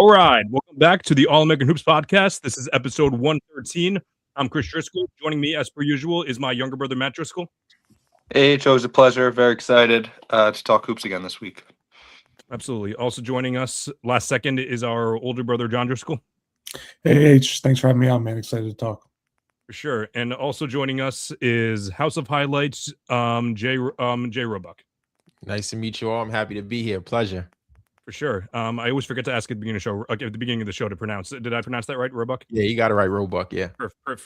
All right, welcome back to the All American Hoops podcast. This is episode 113. I'm Chris Driscoll. Joining me, as per usual, is my younger brother, Matt Driscoll. Hey, Joe, it's a pleasure. Very excited to talk hoops again this week. Absolutely. Also joining us last second is our older brother, John Driscoll. Hey, H, thanks for having me on, man. Excited to talk. For sure. And also joining us is House of Highlights, Jay Roebuck. Nice to meet you all. I'm happy to be here. Pleasure. For sure. I always forget to ask at the beginning of the show, at the beginning of the show to pronounce. Did I pronounce that right, Roebuck? Yeah, you got it right, Roebuck. Yeah.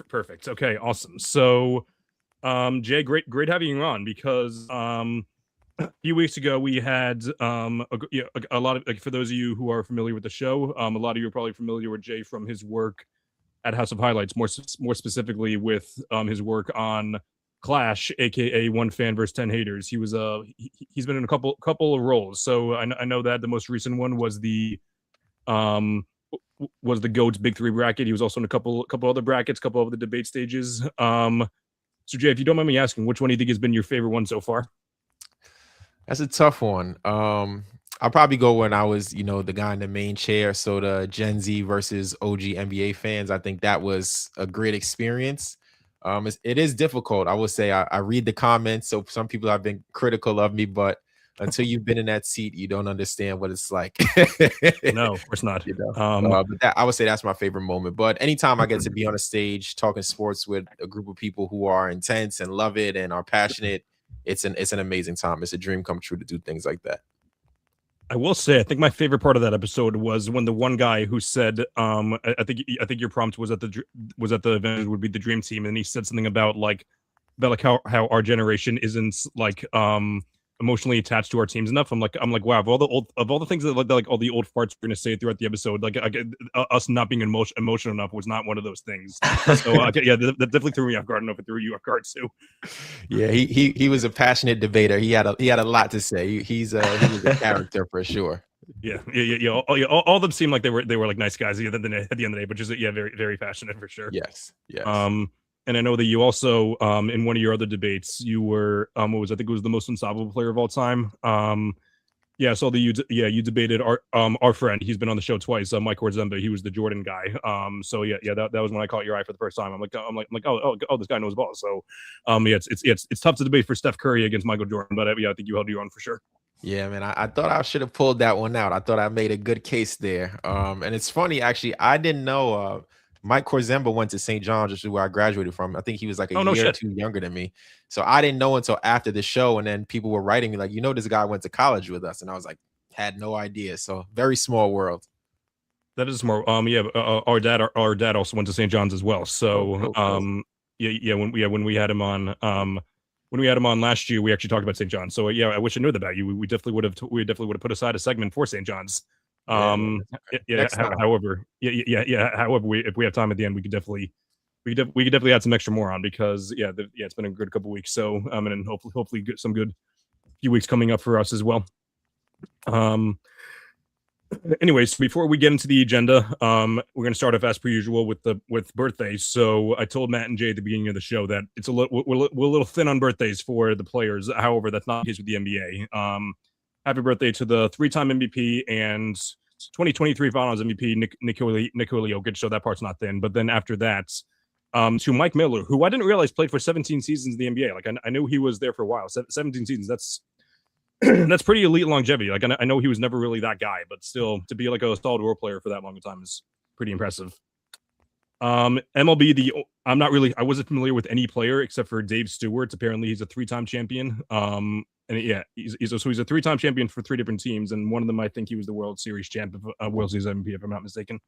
Perfect. Okay, awesome. So, Jay, great having you on because a few weeks ago we had a lot of, like, for those of you who are familiar with the show, a lot of you are probably familiar with Jay from his work at House of Highlights, more specifically with his work on Clash, aka One Fan versus 10 Haters. He's been in a couple of roles. So I know that the most recent one was the GOAT's Big Three bracket. He was also in a couple other brackets, couple of the debate stages. So Jay, if you don't mind me asking, which one do you think has been your favorite one so far? That's a tough one. I'll probably go when I was, the guy in the main chair. So the Gen Z versus OG NBA fans, I think that was a great experience. It is difficult. I will say I read the comments. So some people have been critical of me, but until you've been in that seat, you don't understand what it's like. No, of course not. But I would say that's my favorite moment. But anytime I get to be on a stage talking sports with a group of people who are intense and love it and are passionate, it's an amazing time. It's a dream come true to do things like that. I will say, I think my favorite part of that episode was when the one guy who said, I think your prompt was that the Avengers would be the dream team, and he said something about how our generation isn't emotionally attached to our teams enough. I'm like, wow, of all the things that like all the old farts we're gonna say throughout the episode, us not being emotional enough was not one of those things. So yeah, that definitely threw me off guard. I don't know if it threw you off guard too. Yeah, he was a passionate debator. He had a lot to say. He was a character for sure. Yeah. All of them seemed like they were like nice guys at the end of the day, but just very, very passionate for sure. Yes. And I know that you also, in one of your other debates, you were, I think it was the most unstoppable player of all time. Yeah, so you debated our friend. He's been on the show twice. Mike Orzemba. He was the Jordan guy. So that was when I caught your eye for the first time. I'm like, oh, this guy knows ball. So, it's tough to debate for Steph Curry against Michael Jordan, but I think you held your own for sure. Yeah, man. I thought I should have pulled that one out. I thought I made a good case there. And it's funny, actually. I didn't know. Mike Orzemba went to St. John's, which is where I graduated from. I think he was like a year or two younger than me. So I didn't know until after the show. And then people were writing me like, this guy went to college with us. And I was like, had no idea. So very small world. That is small. Our dad also went to St. John's as well. So when we had him on, last year, we actually talked about St. John's. So I wish I knew that about you. We definitely would have put aside a segment for St. John's. However, if we have time at the end, we could definitely add some extra more on because it's been a good couple weeks. So and hopefully get some good few weeks coming up for us as well. Anyways, before we get into the agenda, we're going to start off as per usual with birthdays. So I told Matt and Jay at the beginning of the show that we're a little thin on birthdays for the players. However, that's not the case with the NBA. Happy birthday to the 3-time MVP and 2023 Finals MVP Nikola Jokic. So that part's not thin. But then after that, to Mike Miller, who I didn't realize played for 17 seasons in the NBA. Like I knew he was there for a while. 17 seasons. That's pretty elite longevity. Like I know he was never really that guy, but still to be like a solid role player for that long a time is pretty impressive. MLB, I wasn't familiar with any player except for Dave Stewart. Apparently he's a 3-time champion. He's a 3-time champion for 3 different teams, and one of them I think he was the World Series champ, World Series MVP if I'm not mistaken.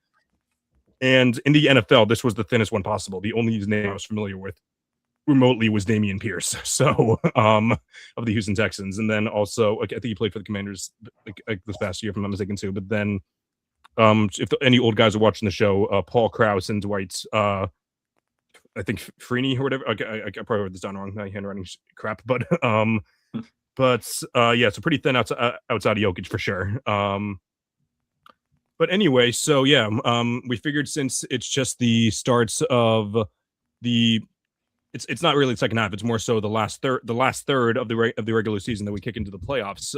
And in the NFL, this was the thinnest one possible. The only name I was familiar with remotely was Damian Pierce, so of the Houston Texans, and then also I think he played for the Commanders this past year if I'm not mistaken too. But then if any old guys are watching the show, Paul Krause and Dwight, I think Freeney or whatever. I probably wrote this down wrong. My handwriting crap, but so pretty thin outside of Jokic for sure. But anyway, so we figured since it's just the starts of the, it's not really the second half. It's more so the last third of the regular season that we kick into the playoffs.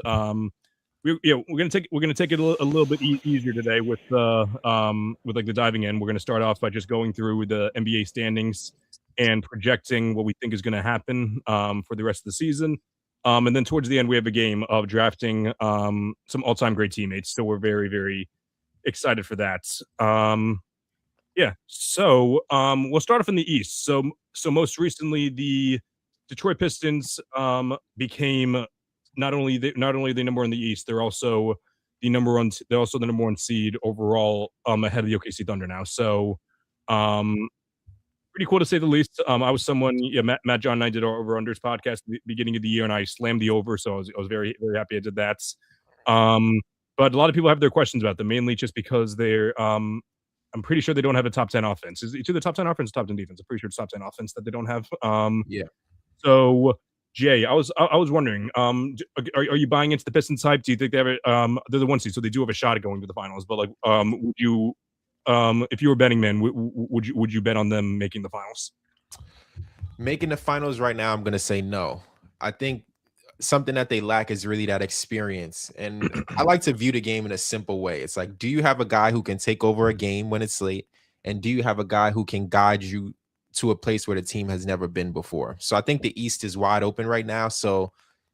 we're gonna take it a little bit easier today with like the diving in. We're gonna start off by just going through the NBA standings and projecting what we think is gonna happen for the rest of the season. And then towards the end, we have a game of drafting some all-time great teammates. So we're very, very excited for that. Yeah. So we'll start off in the East. So most recently, the Detroit Pistons became not only the number one in the East, they're also the number one seed overall ahead of the OKC Thunder now. So pretty cool to say the least. I was someone, Matt John and I did our over unders podcast at the beginning of the year, and I slammed the over, so I was very, very happy I did that. But a lot of people have their questions about them, mainly just because they're I'm pretty sure they don't have a top 10 offense. Is it either top 10 offense or top 10 defense? I'm pretty sure it's top 10 offense that they don't have. Yeah. So Jay, I was wondering, are you buying into the Pistons hype? Do you think they have it? They're the one seed, so they do have a shot at going to the finals. But like, would you, if you were a betting man, would you bet on them making the finals? Making the finals right now, I'm gonna say no. I think something that they lack is really that experience. And I like to view the game in a simple way. It's like, do you have a guy who can take over a game when it's late? And do you have a guy who can guide you to a place where the team has never been before? So I think the East is wide open right now. So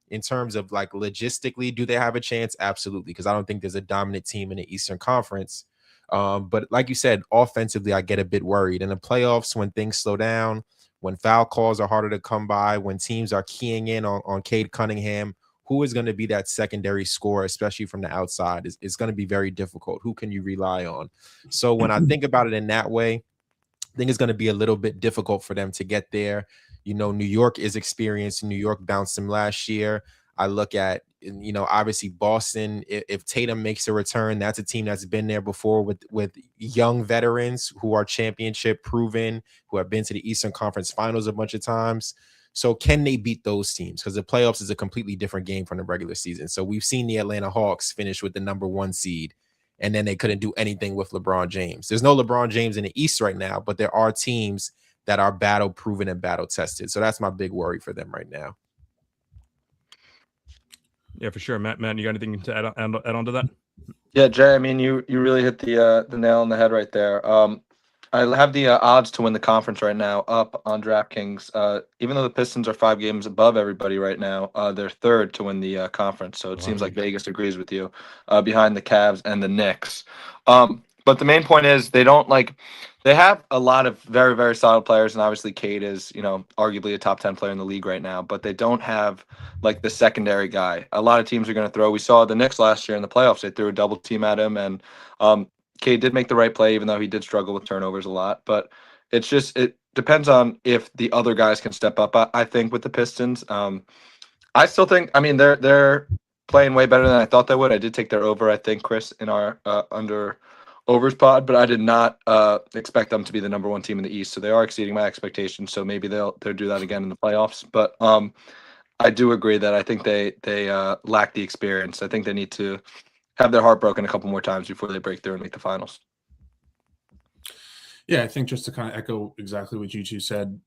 in terms of like logistically, do they have a chance? Absolutely. Because I don't think there's a dominant team in the Eastern Conference. But like you said, offensively, I get a bit worried. In the playoffs, when things slow down, when foul calls are harder to come by, when teams are keying in on Cade Cunningham, who is going to be that secondary scorer, especially from the outside, is going to be very difficult. Who can you rely on? So when I think about it in that way, I think it's going to be a little bit difficult for them to get there. You know, New York is experienced. New York bounced them last year. I look at, you know, obviously Boston, if Tatum makes a return, that's a team that's been there before with young veterans who are championship proven, who have been to the Eastern Conference Finals a bunch of times. So can they beat those teams? Because the playoffs is a completely different game from the regular season. So we've seen the Atlanta Hawks finish with the number one seed, and then they couldn't do anything with LeBron James. There's no LeBron James in the East right now, but there are teams that are battle proven and battle tested. So that's my big worry for them right now. Yeah, for sure. Matt, you got anything to add on to that? Yeah, Jay, I mean, you really hit the nail on the head right there. I have the odds to win the conference right now up on DraftKings. Even though the Pistons are 5 games above everybody right now, they're third to win the conference. So it seems like Vegas agrees with you, behind the Cavs and the Knicks. But the main point is they have a lot of very, very solid players, and obviously Cade is, you know, arguably a top 10 player in the league right now, but they don't have like the secondary guy. A lot of teams are going to throw. We saw the Knicks last year in the playoffs. They threw a double team at him, and Cade did make the right play, even though he did struggle with turnovers a lot. But it depends on if the other guys can step up, I think, with the Pistons. I still think, I mean, they're playing way better than I thought they would. I did take their over, I think, Chris, in our under overs pod, but I did not expect them to be the number one team in the East. So they are exceeding my expectations. So maybe they'll do that again in the playoffs. But I do agree that I think they lack the experience. I think they need to have their heart broken a couple more times before they break through and make the finals. Yeah, I think just to kind of echo exactly what you two said,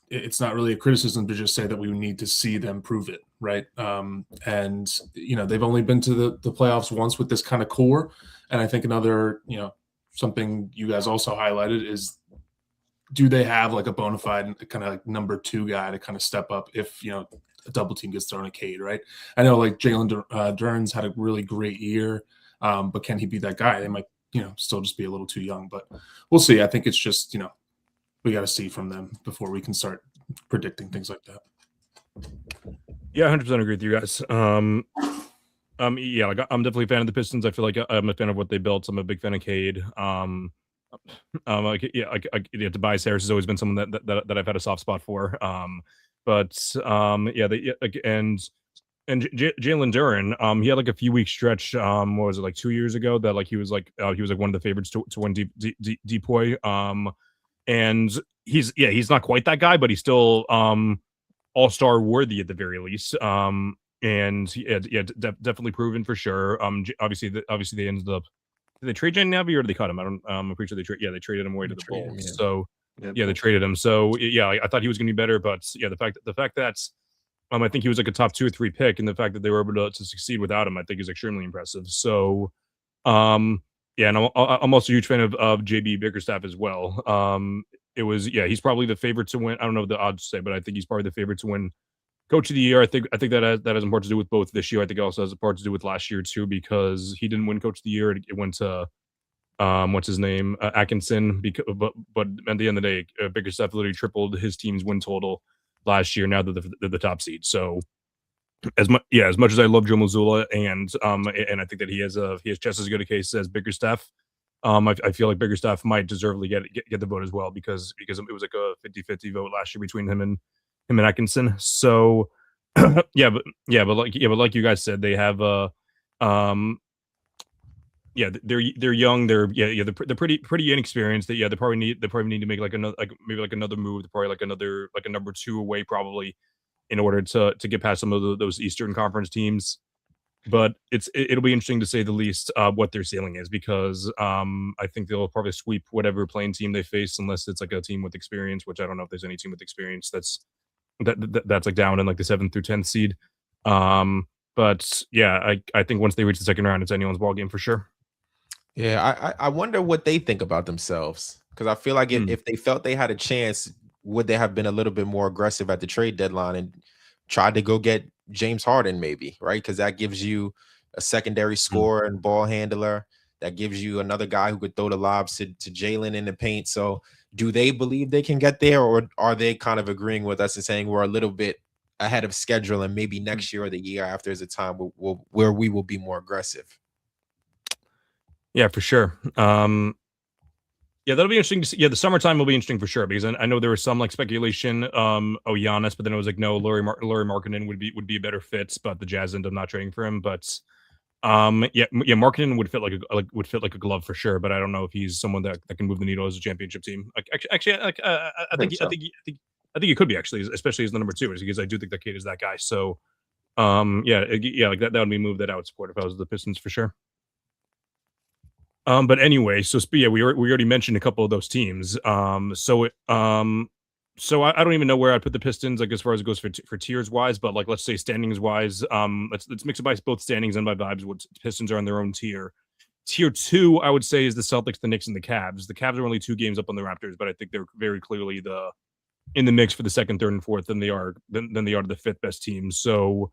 it's not really a criticism to just say that we need to see them prove it, right? And, you know, they've only been to the playoffs once with this kind of core. And I think another, you know, something you guys also highlighted is, do they have like a bona fide kind of like number 2 guy to kind of step up if, you know, a double team gets thrown at Cade, right? I know like Jalen Duren's had a really great year, but can he be that guy? They might, you know, still just be a little too young, but we'll see. I think it's just, you know, we got to see from them before we can start predicting things like that. Yeah, 100% agree with you guys. Yeah, like I'm definitely a fan of the Pistons. I feel like I'm a fan of what they built. I'm a big fan of Cade. Tobias Harris has always been someone that I've had a soft spot for. Jalen Duren, he had like a few week stretch. What was it, like 2 years ago, that like he was like one of the favorites to win Depoy. And he's not quite that guy, but he's still all-star worthy at the very least. Definitely proven for sure. Obviously they ended up. Did they trade Jay Navi or did they cut him? I'm pretty sure they traded him away to the Bulls. So they traded him. So I thought he was going to be better, but the fact that I think he was like a top 2 or 3 pick, and the fact that they were able to succeed without him, I think is extremely impressive. So, yeah, and I'm also a huge fan of JB Bickerstaff as well. He's probably the favorite to win. I don't know the odds to say, but I think he's probably the favorite to win Coach of the Year. I think that has more to do with both this year. I think it also has a part to do with last year too, because he didn't win Coach of the Year. It went to what's his name, Atkinson. But at the end of the day, Bickerstaff literally tripled his team's win total last year. Now they're the top seed. So as much as I love Joe Mazzulla, and I think that he has just as good a case as Bickerstaff. I feel like Bickerstaff might deservedly get the vote as well, because it was like a 50-50 vote last year between him and Atkinson. So but like you guys said, they have they're young. They're pretty inexperienced. They probably need to make like another move. They're probably like a number 2 away probably, in order to get past some of those Eastern Conference teams. But it'll be interesting to say the least what their ceiling is, because I think they'll probably sweep whatever playing team they face, unless it's like a team with experience, which I don't know if there's any team with experience that's like down in like the 7th through 10th seed. But yeah, I think once they reach the second round, it's anyone's ball game for sure. Yeah, I wonder what they think about themselves, because I feel like if they felt they had a chance, would they have been a little bit more aggressive at the trade deadline and tried to go get James Harden maybe, right? Because that gives you a secondary scorer and ball handler. That gives you another guy who could throw the lobs to Jalen in the paint. So do they believe they can get there, or are they kind of agreeing with us and saying we're a little bit ahead of schedule and maybe next year or the year after is a time where we will be more aggressive? Yeah, for sure. Yeah, that'll be interesting to see. Yeah, the summertime will be interesting for sure, because I know there was some like speculation, Giannis, but then it was like, no, Lauri Markkanen would be a better fit, but the Jazz ended up not trading for him. But Markkanen would fit like a glove for sure, but I don't know if he's someone that can move the needle as a championship team. I think he could be, actually, especially as the number 2, because I do think that Kate is that guy. So like that would be a move that I would support if I was the Pistons for sure. But anyway, so we already mentioned a couple of those teams. So I don't even know where I'd put the Pistons, like as far as it goes for tiers wise, but like let's say standings wise, let's mix it by both standings and by vibes. What Pistons are on their own tier. Tier 2, I would say, is the Celtics, the Knicks, and the Cavs. The Cavs are only 2 games up on the Raptors, but I think they're very clearly in the mix for the 2nd, 3rd, and 4th than they are the 5th best team. So,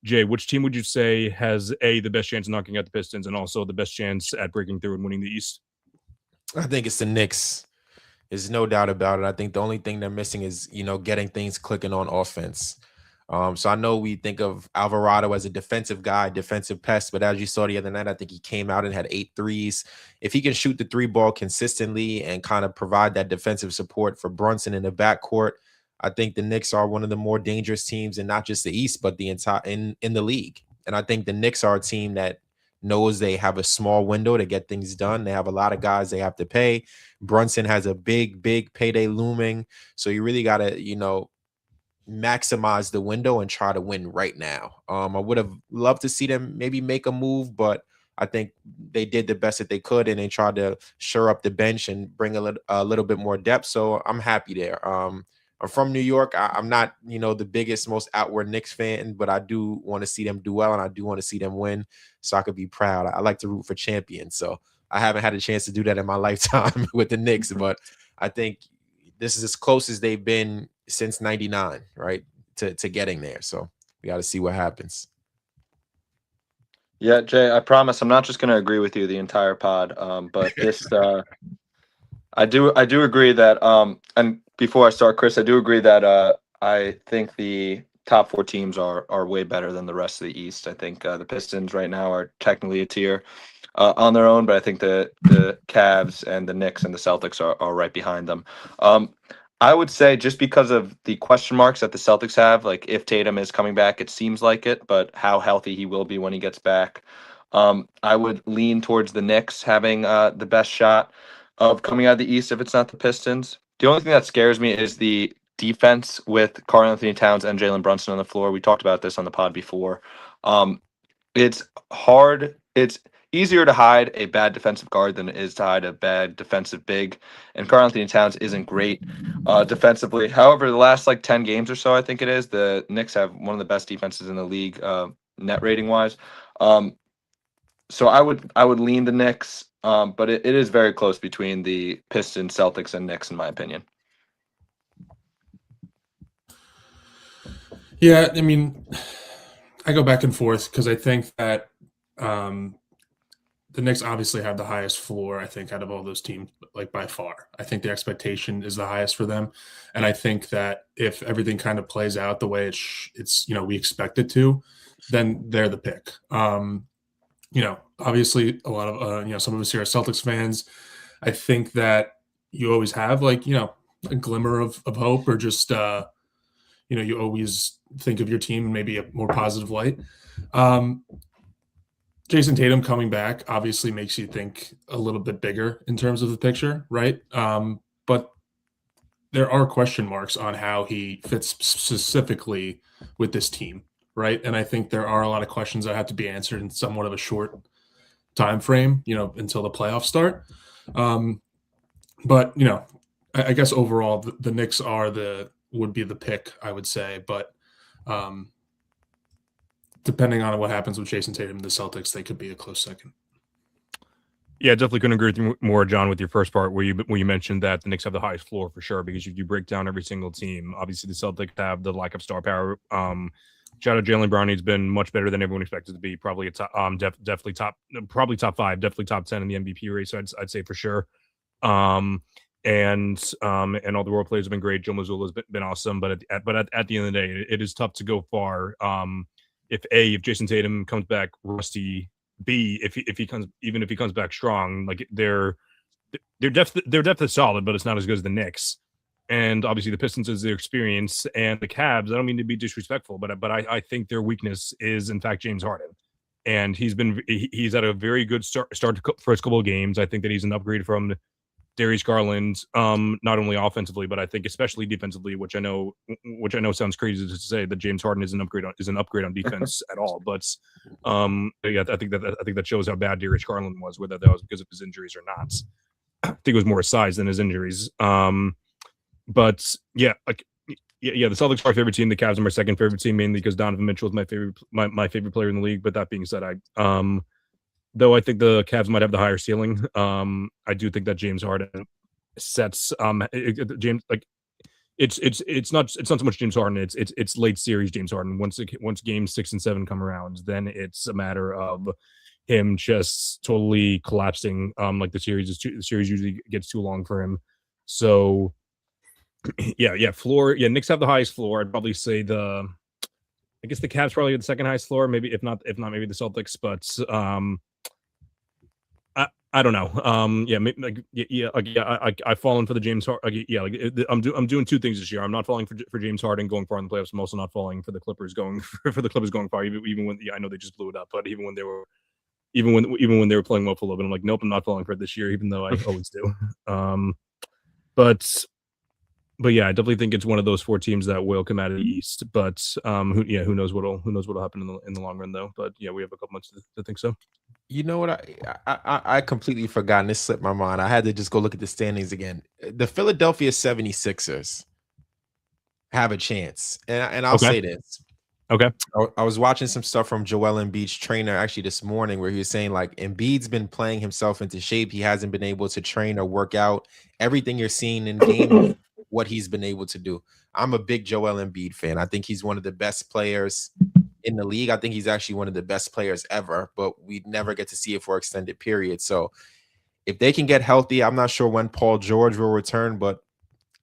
Jay, which team would you say has the best chance of knocking out the Pistons, and also the best chance at breaking through and winning the East? I think it's the Knicks. There's no doubt about it. I think the only thing they're missing is, getting things clicking on offense. So I know we think of Alvarado as a defensive guy, defensive pest, but as you saw the other night, I think he came out and had 8 threes. If he can shoot the 3-ball consistently and kind of provide that defensive support for Brunson in the backcourt, I think the Knicks are one of the more dangerous teams in not just the East, but the entire in the league. And I think the Knicks are a team that knows they have a small window to get things done. They have a lot of guys they have to pay. Brunson has a big payday looming. So you really got to, maximize the window and try to win right now. I would have loved to see them maybe make a move, but I think they did the best that they could, and they tried to shore up the bench and bring a little bit more depth. So I'm happy there. I'm from New York. I'm not, the biggest, most outward Knicks fan, but I do want to see them do well, and I do want to see them win so I could be proud. I like to root for champions. So I haven't had a chance to do that in my lifetime with the Knicks, but I think this is as close as they've been since 99, right, to getting there. So we got to see what happens. Yeah, Jay, I promise I'm not just going to agree with you the entire pod, but this I do agree that and before I start, Chris, I do agree that I think the top 4 teams are way better than the rest of the East. I think the Pistons right now are technically a tier on their own, but I think the Cavs and the Knicks and the Celtics are right behind them. I would say, just because of the question marks that the Celtics have, like if Tatum is coming back, it seems like it, but how healthy he will be when he gets back. I would lean towards the Knicks having the best shot of coming out of the East if it's not the Pistons. The only thing that scares me is the defense with Karl Anthony Towns and Jalen Brunson on the floor. We talked about this on the pod before. It's hard. It's easier to hide a bad defensive guard than it is to hide a bad defensive big. And Karl Anthony Towns isn't great defensively. However, the last like 10 games or so, I think it is, the Knicks have one of the best defenses in the league, net rating wise. So I would lean the Knicks, but it is very close between the Pistons, Celtics, and Knicks, in my opinion. Yeah, I mean, I go back and forth because I think that the Knicks obviously have the highest floor, I think, out of all those teams, like by far. I think the expectation is the highest for them. And I think that if everything kind of plays out the way it's we expect it to, then they're the pick. Obviously a lot of, some of us here are Celtics fans. I think that you always have like, a glimmer of hope, or just, you always think of your team in maybe a more positive light. Jason Tatum coming back obviously makes you think a little bit bigger in terms of the picture, right? But there are question marks on how he fits specifically with this team, right? And I think there are a lot of questions that have to be answered in somewhat of a short time frame, until the playoffs start. But I guess overall the Knicks would be the pick, I would say. But depending on what happens with Jason Tatum and the Celtics, they could be a close second. Yeah, definitely couldn't agree with you more, John, with your first part where you mentioned that the Knicks have the highest floor for sure, because if you break down every single team, obviously the Celtics have the lack of star power. Shout out Jalen Brown. He's been much better than everyone expected to be. Probably a top, definitely top 5, definitely top 10 in the MVP race. I'd say for sure. And all the role players have been great. Joe Mazzulla has been awesome, but at the end of the day, it is tough to go far. If Jason Tatum comes back rusty, B, if he comes back strong, like their depth is solid, but it's not as good as the Knicks. And obviously the Pistons is their experience, and the Cavs, I don't mean to be disrespectful, but I think their weakness is in fact James Harden. And he's had a very good start to first couple of games. I think that he's an upgrade from Darius Garland, not only offensively, but I think especially defensively, which I know sounds crazy to say that James Harden is an upgrade on defense at all. But yeah, I think that shows how bad Darius Garland was, whether that was because of his injuries or not. I think it was more his size than his injuries. But yeah, the Celtics are my favorite team. The Cavs are my second favorite team, mainly because Donovan Mitchell is my favorite player in the league. But that being said, though I think the Cavs might have the higher ceiling, I do think that James Harden sets James, like it's not so much James Harden, it's late series James Harden. Once games 6 and 7 come around, then it's a matter of him just totally collapsing. Like the series usually gets too long for him. So floor. Yeah, Knicks have the highest floor. I'd probably say I guess the Cavs probably have the second highest floor. Maybe if not maybe the Celtics. But I don't know. I've fallen for the James Harden. I'm doing two things this year. I'm not falling for James Harden going far in the playoffs. I'm also not falling for the Clippers going far. Even when I know they just blew it up, but even when they were playing well for a little bit, I'm like, nope, I'm not falling for it this year, even though I always do. But yeah, I definitely think it's one of those 4 teams that will come out of the East. But who knows what'll happen in the long run though. But yeah, we have a couple months to think so. You know what? I completely forgot, and this slipped my mind. I had to just go look at the standings again. The Philadelphia 76ers have a chance, and I'll say this. Okay. I was watching some stuff from Joel Embiid's trainer actually this morning, where he was saying like Embiid's been playing himself into shape. He hasn't been able to train or work out. Everything you're seeing in game, what he's been able to do. I'm a big Joel Embiid fan. I think he's one of the best players in the league. I think he's actually one of the best players ever, but we never get to see it for extended periods. So if they can get healthy, I'm not sure when Paul George will return, but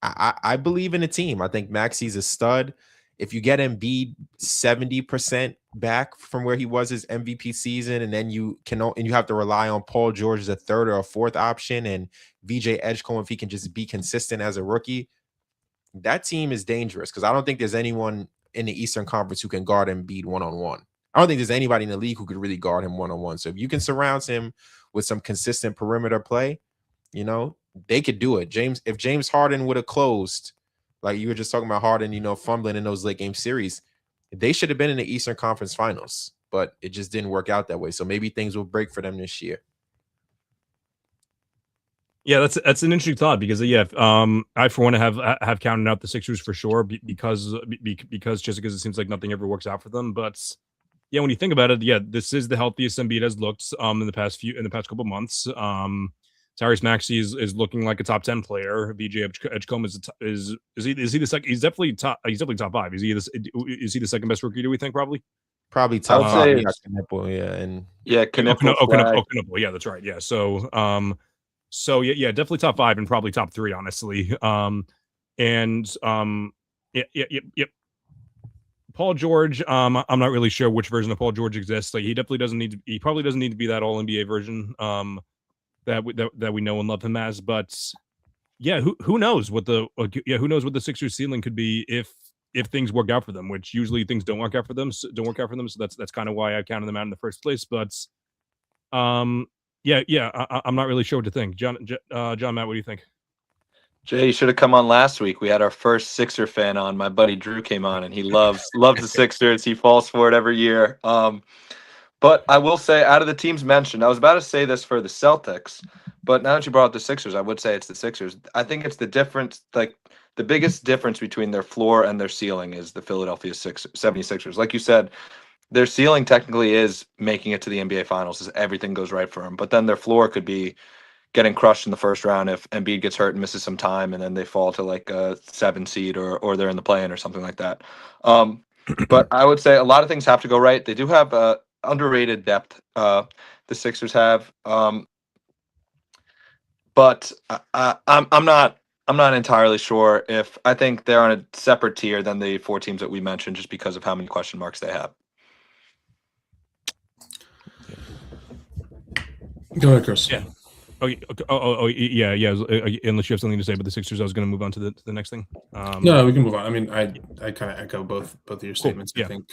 I believe in the team. I think Maxi's a stud. If you get Embiid 70% back from where he was his MVP season, and then you have to rely on Paul George as a third or a fourth option, and VJ Edgecombe, if he can just be consistent as a rookie, that team is dangerous, because I don't think there's anyone in the Eastern Conference who can guard Embiid one-on-one. I don't think there's anybody in the league who could really guard him one-on-one. So if you can surround him with some consistent perimeter play, they could do it. If James Harden would have closed, like you were just talking about Harden, fumbling in those late game series, they should have been in the Eastern Conference Finals. but it just didn't work out that way. So maybe things will break for them this year. Yeah, that's an interesting thought because I for one have counted out the Sixers for sure because just because it seems like nothing ever works out for them. But yeah, when you think about it, yeah, this is the healthiest Embiid has looked in the past couple months. Tyrese Maxey is looking like a top 10 player. VJ Edgecombe is he the second? He's definitely top. He's definitely top 5. Is he the second best rookie? Do we think probably? Probably I top would 5. say Yeah, it's- Knipple, yeah, and Knipple, Yeah, that's right. Yeah, so yeah, definitely top 5 and probably top 3, honestly. Yeah. Paul George, I'm not really sure which version of Paul George exists. Like he definitely doesn't need to. He probably doesn't need to be that All NBA version. That we know and love him as. But yeah, who knows what who knows what the Sixers ceiling could be if things work out for them, which usually things don't work out for them. So that's kind of why I counted them out in the first place. But I'm not really sure what to think. John, Matt, what do you think? Jay, you should have come on last week. We had our first Sixer fan on. My buddy Drew came on, and he loves the Sixers. He falls for it every year. But I will say, out of the teams mentioned, I was about to say this for the Celtics, but now that you brought up the Sixers, I would say it's the Sixers. I think it's the difference, like the biggest difference between their floor and their ceiling is the Philadelphia 76ers. Like you said, their ceiling technically is making it to the NBA Finals as everything goes right for them, but then their floor could be getting crushed in the first round if Embiid gets hurt and misses some time, and then they fall to like a 7 seed or they're in the play-in or something like that. But I would say a lot of things have to go right. They do have underrated depth. The Sixers have, but I'm not entirely sure if I think they're on a separate tier than the 4 teams that we mentioned, just because of how many question marks they have. Go ahead, Chris. Yeah. Yeah. Unless you have something to say about the Sixers, I was going to move on to the next thing. No, we can move on. I mean, I kind of echo both of your statements. Yeah. I think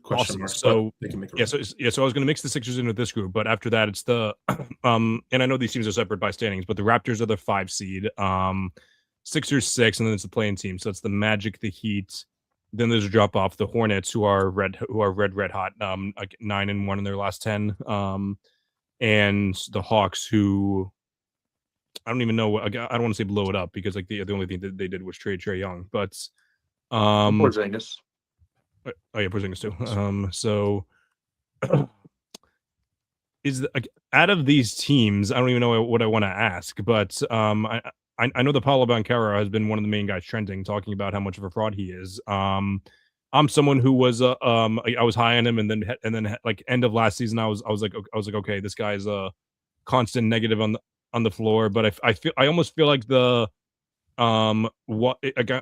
Awesome. question marks. So they can make so I was going to mix the Sixers into this group, but after that, it's the and I know these teams are separate by standings, but the Raptors are the 5 seed, Sixers 6, and then it's the playing team. So it's the Magic, the Heat. Then there's a drop off. The Hornets, who are red hot, like 9-1 in their last 10. And the Hawks, who I don't even know. I don't want to say blow it up because like the only thing that they did was trade Trae Young, but Porzingis. Oh yeah, Porzingis too. So is out of these teams, I don't even know what I want to ask, but I know that Paolo Banchero has been one of the main guys trending, talking about how much of a fraud he is. I'm someone who was I was high on him, and then like end of last season, I was like okay, this guy's a constant negative on the floor, but I almost feel like I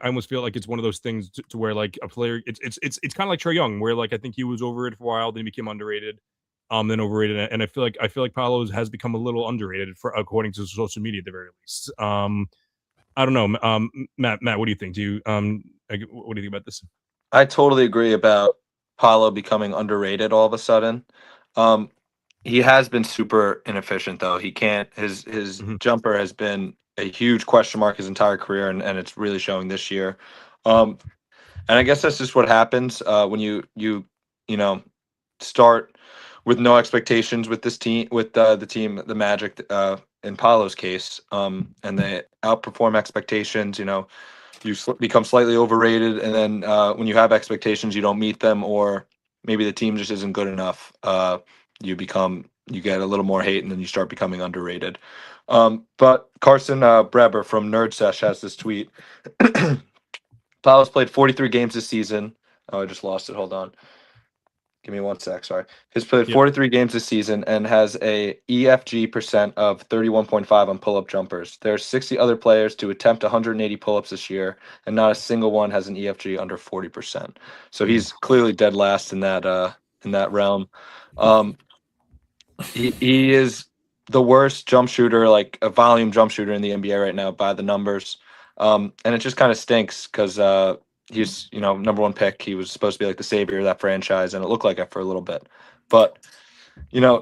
almost feel like it's one of those things to where like a player, it's kind of like Trae Young, where like I think he was overrated for a while, then he became underrated, then overrated, and I feel like Paolo has become a little underrated according to social media at the very least. I don't know, Matt, what do you think? What do you think about this? I totally agree about Paolo becoming underrated all of a sudden. He has been super inefficient though. He can't. His jumper has been a huge question mark his entire career, and it's really showing this year. And I guess that's just what happens when you start with no expectations with this team, with the Magic, in Paolo's case, and they outperform expectations. You become slightly overrated, and then when you have expectations, you don't meet them, or maybe the team just isn't good enough. You get a little more hate, and then you start becoming underrated. But Carson Breber from Nerd Sesh has this tweet. Paolo's played 43 games this season. Oh, I just lost it. Hold on. Give me 1 sec. Sorry. He's played 43 games this season and has a EFG percent of 31.5 on pull-up jumpers. There's 60 other players to attempt 180 pull-ups this year, and not a single one has an EFG under 40%. So he's clearly dead last in that realm. He is the worst jump shooter, like a volume jump shooter in the NBA right now by the numbers. And it just kind of stinks because he's number 1 pick. He was supposed to be like the savior of that franchise, and it looked like it for a little bit. But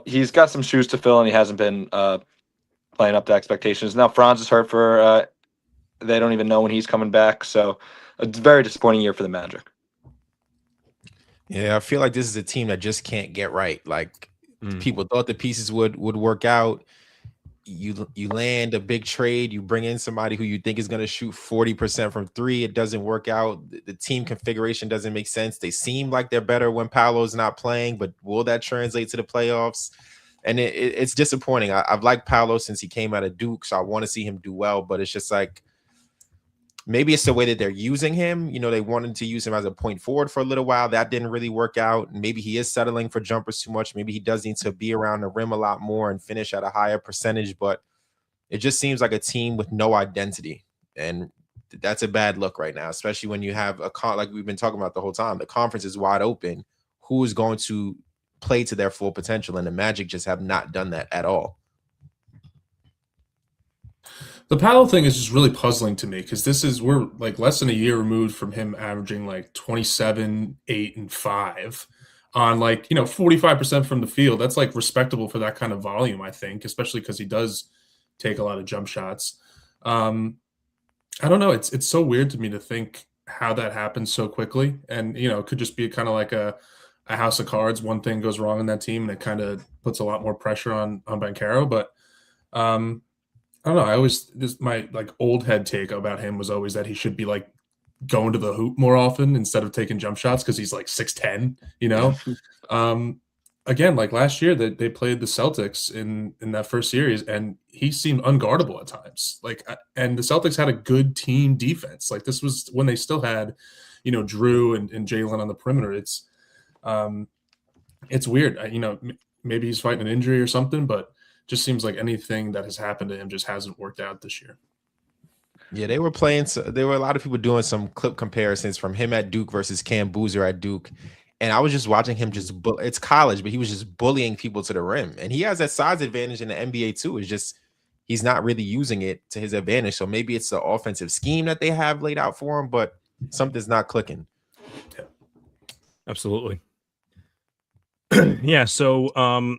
he's got some shoes to fill, and he hasn't been playing up to expectations. Now Franz is hurt for they don't even know when he's coming back. So a very disappointing year for the Magic. Yeah, I feel like this is a team that just can't get right. Like Mm. people thought the pieces would work out. You land a big trade, you bring in somebody who you think is going to shoot 40% from three. It doesn't work out. The team configuration doesn't make sense. They seem like they're better when Paolo's not playing, but will that translate to the playoffs? And it's disappointing. I've liked Paolo since he came out of Duke, so I want to see him do well, but it's just like maybe it's the way that they're using him. You know, they wanted to use him as a point forward for a little while. That didn't really work out. Maybe he is settling for jumpers too much. Maybe he does need to be around the rim a lot more and finish at a higher percentage, but it just seems like a team with no identity. And that's a bad look right now, especially when you have like we've been talking about the whole time. The conference is wide open. Who is going to play to their full potential? And the Magic just have not done that at all. The Paolo thing is just really puzzling to me because we're like less than a year removed from him averaging like 27, 8, and 5 on 45% from the field. That's like respectable for that kind of volume, I think, especially because he does take a lot of jump shots. I don't know. It's so weird to me to think how that happens so quickly. And, it could just be kind of like a house of cards. One thing goes wrong in that team and it kind of puts a lot more pressure on Banchero. But I don't know. My old head take about him was always that he should be like going to the hoop more often instead of taking jump shots because he's like 6'10", Again, like last year that they played the Celtics in that first series and he seemed unguardable at times. And the Celtics had a good team defense. Like this was when they still had, Drew and Jalen on the perimeter. It's weird. Maybe he's fighting an injury or something, but just seems like anything that has happened to him just hasn't worked out this year. Yeah, there were a lot of people doing some clip comparisons from him at Duke versus Cam Boozer at Duke. And I was just watching him it's college, but he was just bullying people to the rim. And he has that size advantage in the NBA too. It's just he's not really using it to his advantage. So maybe it's the offensive scheme that they have laid out for him, but something's not clicking. Yeah. Absolutely. Yeah. So,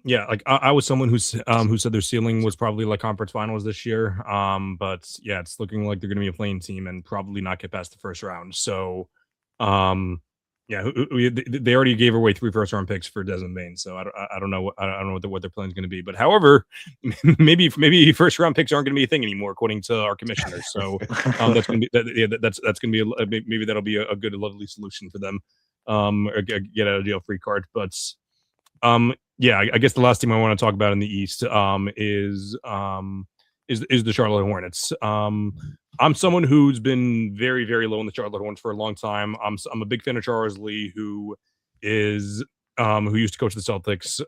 like I was someone who said their ceiling was probably like conference finals this year. But yeah, it's looking like they're going to be a playing team and probably not get past the first round. So, yeah, they already gave away 3 first-round picks for Desmond Bain, so I don't know what their plan is going to be. But however, maybe first-round picks aren't going to be a thing anymore, according to our commissioner. So that's going to be that's going to be maybe that'll be a good, lovely solution for them, or get out of jail free card. But yeah, I guess the last team I want to talk about in the East is the Charlotte Hornets. I'm someone who's been very, very low in the Charlotte Hornets for a long time. I'm a big fan of Charles Lee, who used to coach the Celtics.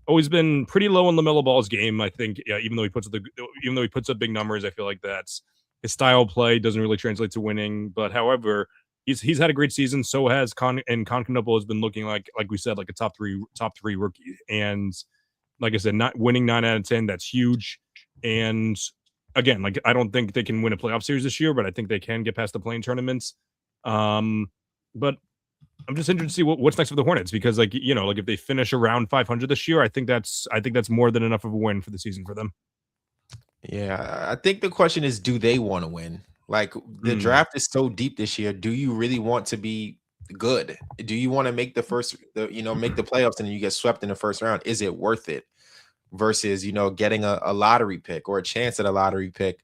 Always been pretty low on LaMelo Ball's game. I think, yeah, even though he puts up big numbers, I feel like that's his style of play doesn't really translate to winning. But however, he's had a great season. So has Concanopo has been looking like we said, like a top three rookie. And like I said, not winning 9 out of 10, that's huge. And again, like I don't think they can win a playoff series this year, but I think they can get past the playing tournaments. But I'm just interested to see what's next for the Hornets because, like if they finish around 500 this year, I think that's more than enough of a win for the season for them. Yeah, I think the question is, do they want to win? Like the draft is so deep this year. Do you really want to be good? Do you want to make make the playoffs and then you get swept in the first round? Is it worth it? Versus, getting a lottery pick or a chance at a lottery pick.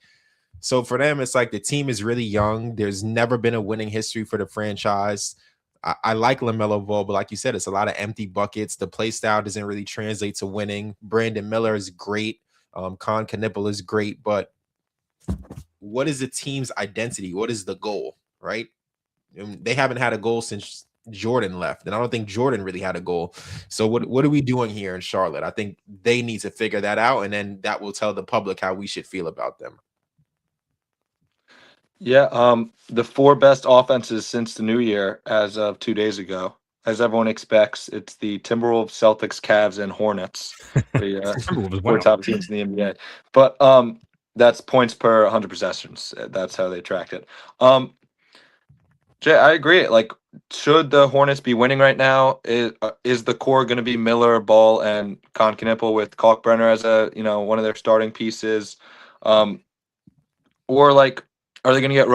So for them, it's like the team is really young. There's never been a winning history for the franchise. I like LaMelo Ball, but like you said, it's a lot of empty buckets. The play style doesn't really translate to winning. Brandon Miller is great. Concanopo is great, but what is the team's identity? What is the goal, right? They haven't had a goal since Jordan left, and I don't think Jordan really had a goal. So what are we doing here in Charlotte? I think they need to figure that out, and then that will tell the public how we should feel about them. Yeah, the 4 best offenses since the new year as of 2 days ago. As everyone expects, it's the Timberwolves, Celtics, Cavs, and Hornets. The 4 top teams in the NBA. But that's points per 100 possessions. That's how they tracked it. Jay, I agree. Like, should the Hornets be winning right now? Is the core going to be Miller, Ball, and Concanopo with Kalkbrenner as one of their starting pieces? Or like, are they going to get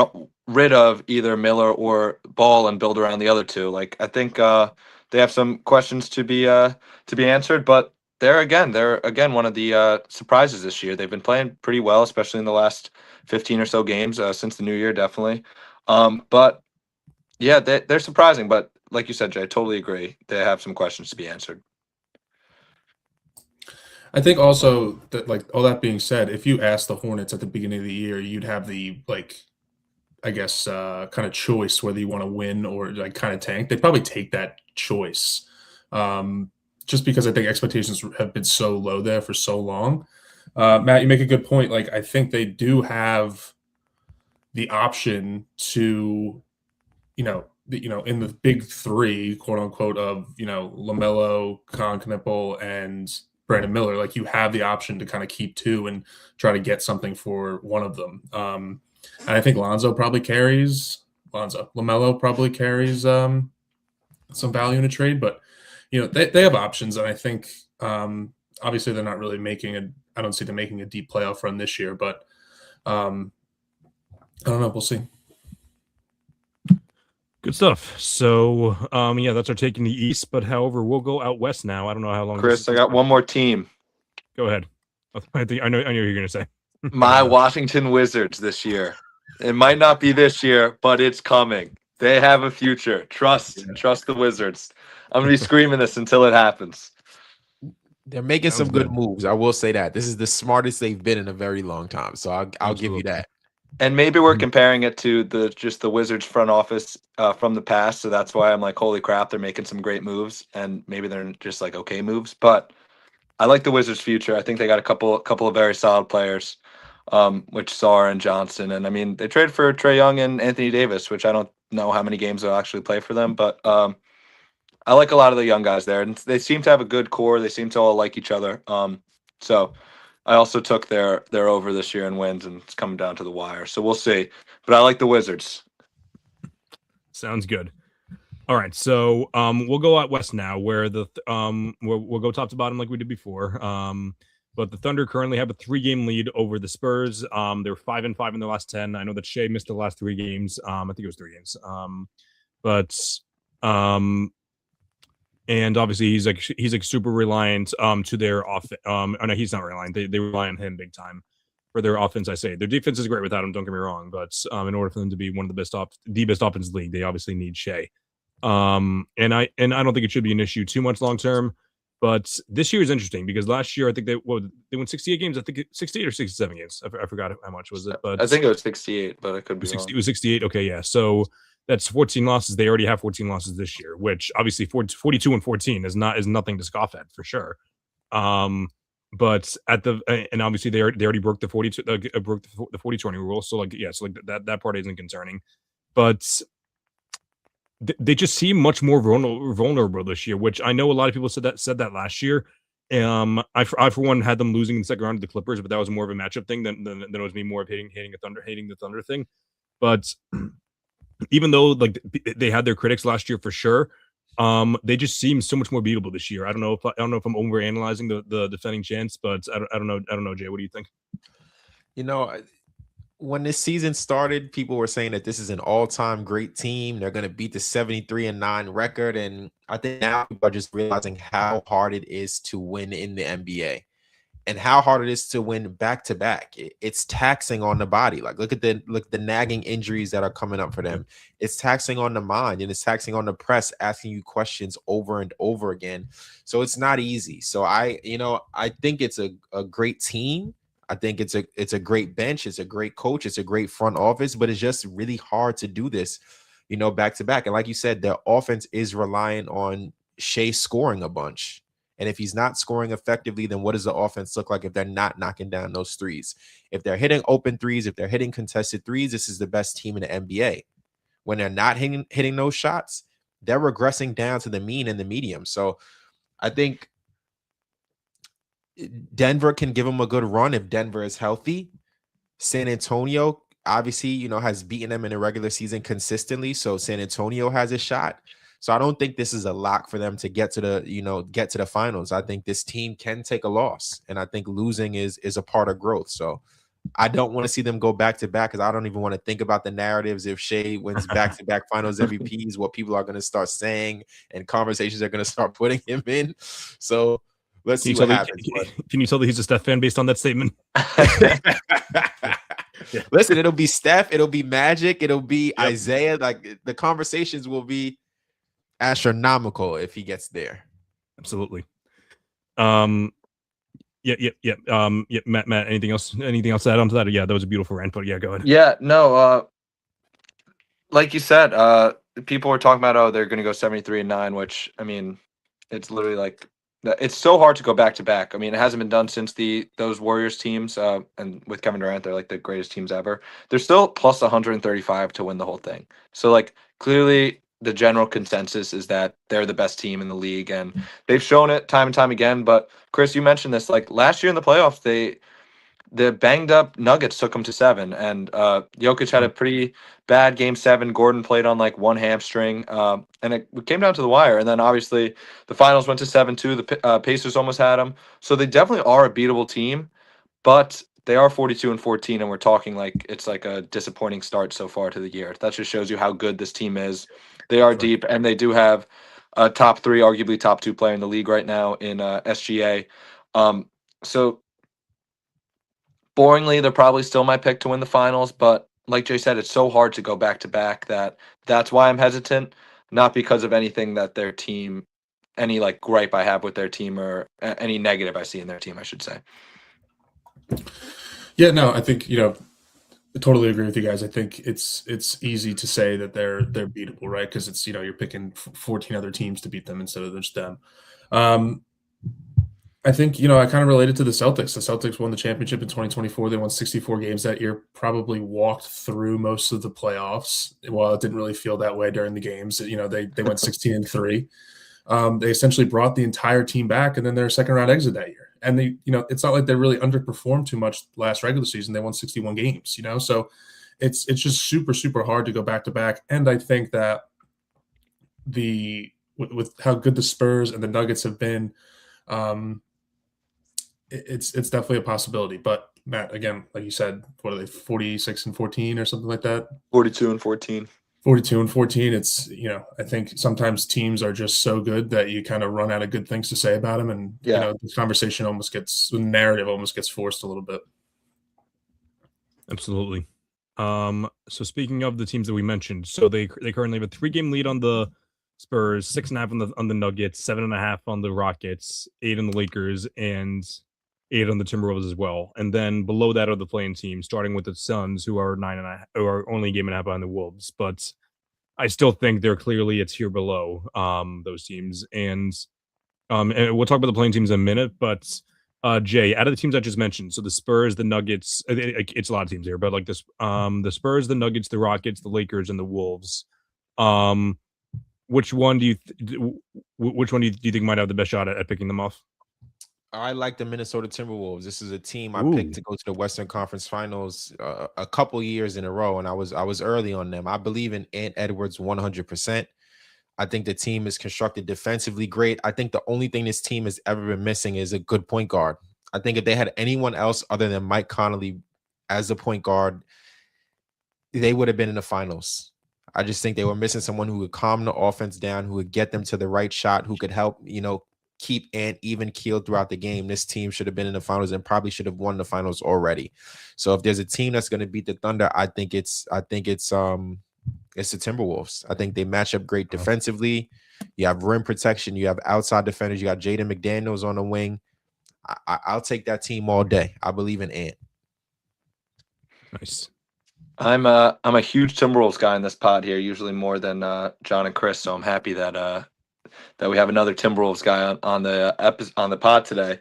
rid of either Miller or Ball and build around the other two. Like I think they have some questions to be answered, but they're again one of the surprises this year. They've been playing pretty well, especially in the last 15 or so games since the new year, definitely. But yeah, they're surprising. But like you said, Jay, I totally agree. They have some questions to be answered. I think also that, like, all that being said, if you asked the Hornets at the beginning of the year, you'd have the, like, I guess, kind of choice whether you want to win or like kind of tank. They'd probably take that choice, just because I think expectations have been so low there for so long. Matt, you make a good point. Like, I think they do have the option to, in the big three, quote unquote, of LaMelo, Con Knippel, and Brandon Miller. Like, you have the option to kind of keep two and try to get something for one of them. And I think LaMelo probably carries some value in a trade, but they have options, and I think obviously they're not really I don't see them making a deep playoff run this year, but I don't know. We'll see. Good stuff. So, that's our take in the East. But however, we'll go out west now. I don't know how long. Chris, I got one more team. Go ahead. I know what you're going to say. My Washington Wizards this year. It might not be this year, but it's coming. They have a future. Trust the Wizards. I'm going to be screaming this until it happens. They're making some good moves. I will say that. This is the smartest they've been in a very long time. So I'll give you that. And maybe we're comparing it to the Wizards front office from the past. So that's why I'm like, holy crap, they're making some great moves. And maybe they're just like okay moves. But I like the Wizards' future. I think they got a couple of very solid players, which Sarr and Johnson. And I mean, they traded for Trae Young and Anthony Davis, which I don't know how many games they'll actually play for them. But I like a lot of the young guys there. And they seem to have a good core. They seem to all like each other. So I also took their over this year in wins, and it's coming down to the wire. So we'll see. But I like the Wizards. Sounds good. All right, so we'll go out west now, where we'll go top to bottom like we did before. But the Thunder currently have a 3-game lead over the Spurs. They're 5-5 in their last 10. I know that Shea missed the last 3 games. I think it was 3 games. And obviously he's like super reliant to their offense. Oh no, he's not reliant. They rely on him big time for their offense. I say their defense is great without him. Don't get me wrong, but in order for them to be one of the best offense in the league, they obviously need Shea. And I don't think it should be an issue too much long term. But this year is interesting because last year I think they won 68 games. I think 68 or 67 games. I forgot how much was it, but I think it was 68, but I could be wrong. It was 68. Okay, yeah. So that's 14 losses. They already have 14 losses this year, which obviously 42 and 14 is nothing to scoff at for sure. But and obviously they already broke the 42 broke the 40-20 rule. So that part isn't concerning, but they just seem much more vulnerable this year, which I know a lot of people said that last year. I for one had them losing in the second round to the Clippers, but that was more of a matchup thing than it was me more of hating the Thunder thing. But even though like they had their critics last year for sure, they just seem so much more beatable this year. I don't know if I'm overanalyzing the defending champs, but I don't know, Jay. What do you think? When this season started, people were saying that this is an all-time great team. They're going to beat the 73-9 record. And I think now people are just realizing how hard it is to win in the NBA and how hard it is to win back-to-back. It's taxing on the body. Like, look at the nagging injuries that are coming up for them. It's taxing on the mind, and it's taxing on the press, asking you questions over and over again. So it's not easy. So I think it's a great team. I think it's a great bench. It's a great coach. It's a great front office, but it's just really hard to do this, back to back. And like you said, their offense is reliant on Shea scoring a bunch. And if he's not scoring effectively, then what does the offense look like if they're not knocking down those threes? If they're hitting open threes, if they're hitting contested threes, this is the best team in the NBA. When they're not hitting those shots, they're regressing down to the mean and the medium. So I think Denver can give them a good run if Denver is healthy. San Antonio, obviously, has beaten them in the regular season consistently. So San Antonio has a shot. So I don't think this is a lock for them to get to the finals. I think this team can take a loss, and I think losing is a part of growth. So I don't want to see them go back to back because I don't even want to think about the narratives. If Shea wins back to back finals MVPs, what people are going to start saying and conversations are going to start putting him in. So let's see what happens. Can you tell that he's a Steph fan based on that statement? Yeah. Listen, it'll be Steph, it'll be Magic, it'll be Isaiah. Like the conversations will be astronomical if he gets there. Absolutely. Yeah. Matt, anything else to add on to that? Yeah, that was a beautiful rant, but yeah, go ahead. Yeah, no, like you said, people were talking about, oh, they're going to go 73-9, which, I mean, it's literally like, it's so hard to go back to back. I mean, it hasn't been done since those Warriors teams, and with Kevin Durant, they're like the greatest teams ever. They're still plus 135 to win the whole thing. So, like, clearly the general consensus is that they're the best team in the league, and they've shown it time and time again. But Chris, you mentioned this, like last year in the playoffs, the banged up Nuggets took them to 7, and Jokic had a pretty bad game 7. Gordon played on like one hamstring, and it came down to the wire. And then obviously the finals went to 7-2. The Pacers almost had them, so they definitely are a beatable team. But they are 42-14, and we're talking like it's like a disappointing start so far to the year. That just shows you how good this team is. They are deep, and they do have a top 3, arguably top 2 player in the league right now in SGA. So boringly, they're probably still my pick to win the finals, but like Jay said, it's so hard to go back to back that's why I'm hesitant, not because of anything that their team, any like gripe I have with their team or any negative I see in their team, I should say. Yeah, no, I think, I totally agree with you guys. I think it's easy to say that they're beatable, right? Because it's, you're picking 14 other teams to beat them instead of just them. I think, I kind of related to the Celtics. The Celtics won the championship in 2024. They won 64 games that year, probably walked through most of the playoffs. Well, it didn't really feel that way during the games. They went 16-3. They essentially brought the entire team back, and then their second round exit that year. And they, it's not like they really underperformed too much last regular season. They won 61 games, so it's just super, super hard to go back to back. And I think that with how good the Spurs and the Nuggets have been, it's definitely a possibility. But Matt, again, like you said, what are they, 46-14 or something like that? 42-14. 42-14. It's, I think sometimes teams are just so good that you kind of run out of good things to say about them. And, the conversation the narrative almost gets forced a little bit. Absolutely. So speaking of the teams that we mentioned, so they currently have a 3-game lead on the Spurs, 6.5 on the Nuggets, 7.5 on the Rockets, 8 on the Lakers, and 8 on the Timberwolves as well. And then below that are the playing teams, starting with the Suns, who are 9.5, who are only a game and a half behind the Wolves. But I still think they're clearly a tier below those teams. And we'll talk about the playing teams in a minute. But Jay, out of the teams I just mentioned, so the Spurs, the Nuggets, it's a lot of teams here, but like this, the Spurs, the Nuggets, the Rockets, the Lakers, and the Wolves. Which one do you think might have the best shot at picking them off? I like the Minnesota Timberwolves. This is a team I picked to go to the Western Conference Finals a couple years in a row, and I was early on them. I believe in Ant Edwards 100%. I think the team is constructed defensively great. I think the only thing this team has ever been missing is a good point guard. I think if they had anyone else other than Mike Conley as a point guard, they would have been in the finals. I just think they were missing someone who would calm the offense down, who would get them to the right shot, who could help, keep Ant even keeled throughout the game. This team should have been in the finals and probably should have won the finals already. So if there's a team that's going to beat the Thunder, I think it's the Timberwolves. I think they match up great defensively. You have rim protection. You have outside defenders. You got Jaden McDaniels on the wing. I'll take that team all day. I believe in Ant. Nice. I'm a huge Timberwolves guy in this pod here, usually more than John and Chris. So I'm happy that we have another Timberwolves guy on the pod today.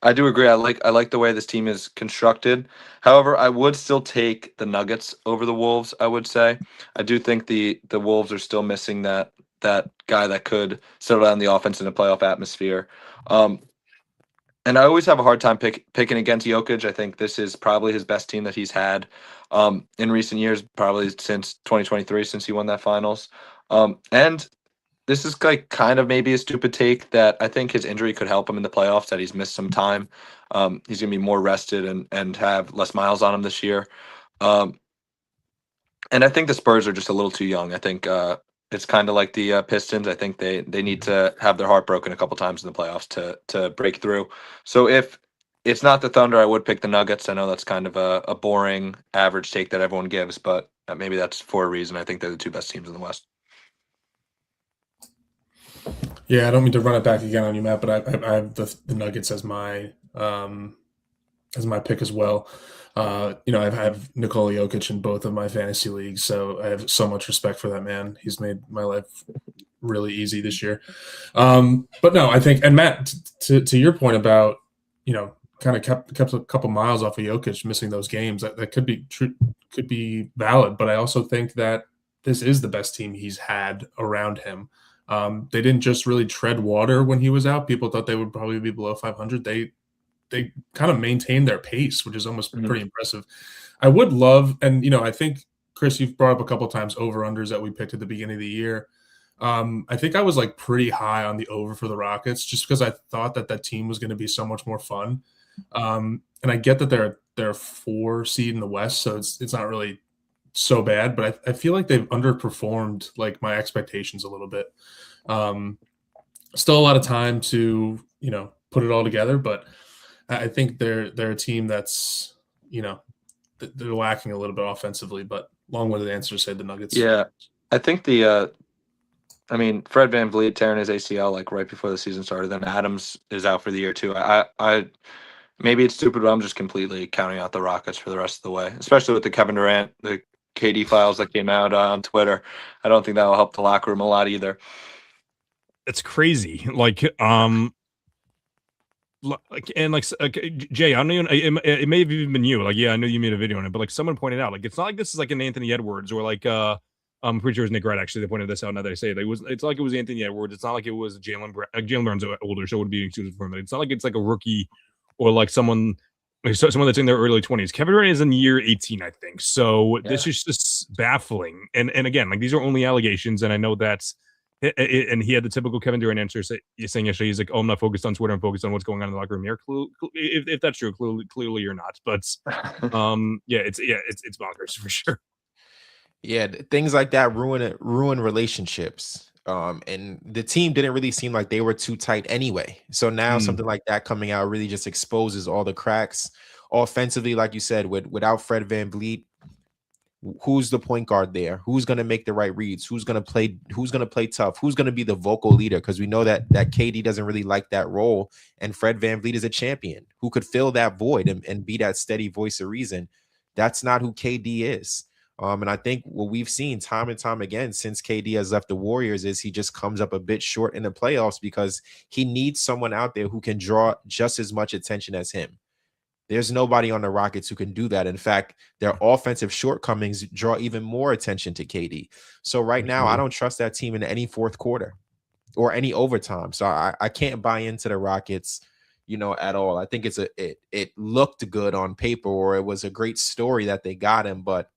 I do agree. I like the way this team is constructed. However, I would still take the Nuggets over the Wolves. I would say I do think the Wolves are still missing that guy that could settle down the offense in a playoff atmosphere. And I always have a hard time picking against Jokic. I think this is probably his best team that he's had in recent years, probably since 2023, since he won that finals. And this is like kind of maybe a stupid take that I think his injury could help him in the playoffs. That he's missed some time. He's gonna be more rested and have less miles on him this year. Um, and I think the Spurs are just a little too young. I think it's kind of like the Pistons. I think they need to have their heart broken a couple times in the playoffs to break through. So if it's not the Thunder, I would pick the Nuggets. I know that's kind of a boring, average take that everyone gives, but maybe that's for a reason. I think they're the two best teams in the West. Yeah, I don't mean to run it back again on you, Matt, but I have the Nuggets as my pick as well. I have Nikola Jokic in both of my fantasy leagues, so I have so much respect for that man. He's made my life really easy this year. But no, I think, and Matt, to your point about, kind of kept a couple miles off of Jokic, missing those games, that could be true, could be valid. But I also think that this is the best team he's had around him. They didn't just really tread water when he was out. People thought they would probably be below 500. They kind of maintained their pace, which is almost pretty impressive. I would love, and I think, Chris, you've brought up a couple times over-unders that we picked at the beginning of the year. I think I was like pretty high on the over for the Rockets just because I thought that team was going to be so much more fun. And I get that they're 4 seed in the West, so it's not really so bad, but I feel like they've underperformed like my expectations a little bit. Still a lot of time to, put it all together, but I think they're a team that's, they're lacking a little bit offensively, but long-winded answer to say the Nuggets. Yeah, I think Fred VanVleet tearing his ACL like right before the season started. Then Adams is out for the year too. I maybe it's stupid, but I'm just completely counting out the Rockets for the rest of the way, especially with the Kevin Durant, the KD files that came out on Twitter. I don't think that will help the locker room a lot either. It's crazy. Jay, I don't even. It may have even been you. Like, yeah, I know you made a video on it, but like someone pointed out, like it's not like this is like an Anthony Edwards or like I'm pretty sure it was Nick Wright actually. They pointed this out now that I say it. It's like it was Anthony Edwards. It's not like it was Jalen Brown's older, so it would be excused for him. It's not like it's like a rookie or like someone someone that's in their early 20s. Kevin Durant is in year 18, I think. So this is just baffling. And again, like these are only allegations, and I know that's. And he had the typical Kevin Durant answer saying yesterday, he's like, "Oh, I'm not focused on Twitter. I'm focused on what's going on in the locker room here." If that's true, clearly you're not. But it's bonkers for sure. Yeah, things like that ruin relationships. And the team didn't really seem like they were too tight anyway. So now something like that coming out really just exposes all the cracks offensively. Like you said, without Fred VanVleet, who's the point guard there? Who's going to make the right reads? Who's going to play tough? Who's going to be the vocal leader? Because we know that KD doesn't really like that role. And Fred VanVleet is a champion who could fill that void and be that steady voice of reason. That's not who KD is. And I think what we've seen time and time again since KD has left the Warriors is he just comes up a bit short in the playoffs because he needs someone out there who can draw just as much attention as him. There's nobody on the Rockets who can do that. In fact, their offensive shortcomings draw even more attention to KD. So right now, I don't trust that team in any fourth quarter or any overtime. So I can't buy into the Rockets, at all. I think it looked good on paper, or it was a great story that they got him, but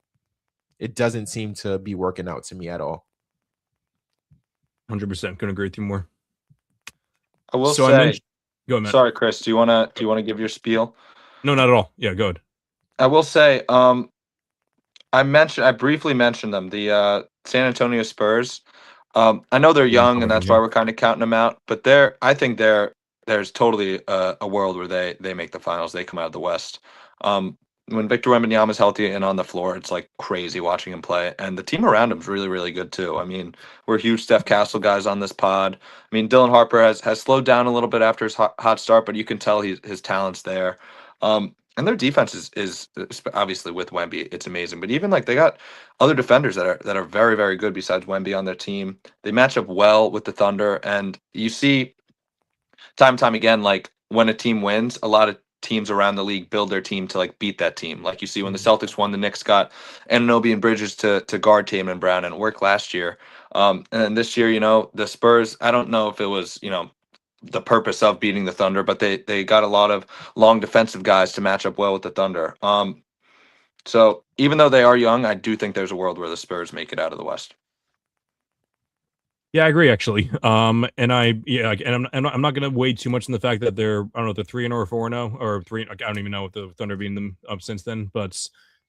it doesn't seem to be working out to me at all. 100%. Couldn't agree with you more. I will say, go ahead, Matt. Sorry, Chris. Do you want to give your spiel? No, not at all. Yeah, go ahead. I will say, I briefly mentioned them, the San Antonio Spurs. I know they're young, and that's why we're kind of counting them out. But I think there's totally a world where they make the finals. They come out of the West. When Victor Wembanyama is healthy and on the floor, it's like crazy watching him play. And the team around him is really, really good too. I mean, we're huge Steph Castle guys on this pod. I mean, Dylan Harper has slowed down a little bit after his hot start, but you can tell his talent's there. And their defense is obviously with Wemby, it's amazing. But even like they got other defenders that are very, very good besides Wemby on their team. They match up well with the Thunder, and you see time and time again, like when a team wins, a lot of teams around the league build their team to like beat that team. Like you see when the Celtics won, the Knicks got Anunoby and Bridges to guard Tatum and Brown, and it worked last year. And then this year, the Spurs, I don't know if it was, the purpose of beating the Thunder, but they got a lot of long defensive guys to match up well with the Thunder. So even though they are young, I do think there's a world where the Spurs make it out of the West. Yeah, I agree actually. And I'm not gonna weigh too much in the fact that they're, I don't know if they're 3-0 or 4-0 or three. I don't even know if the Thunder beating them up since then. But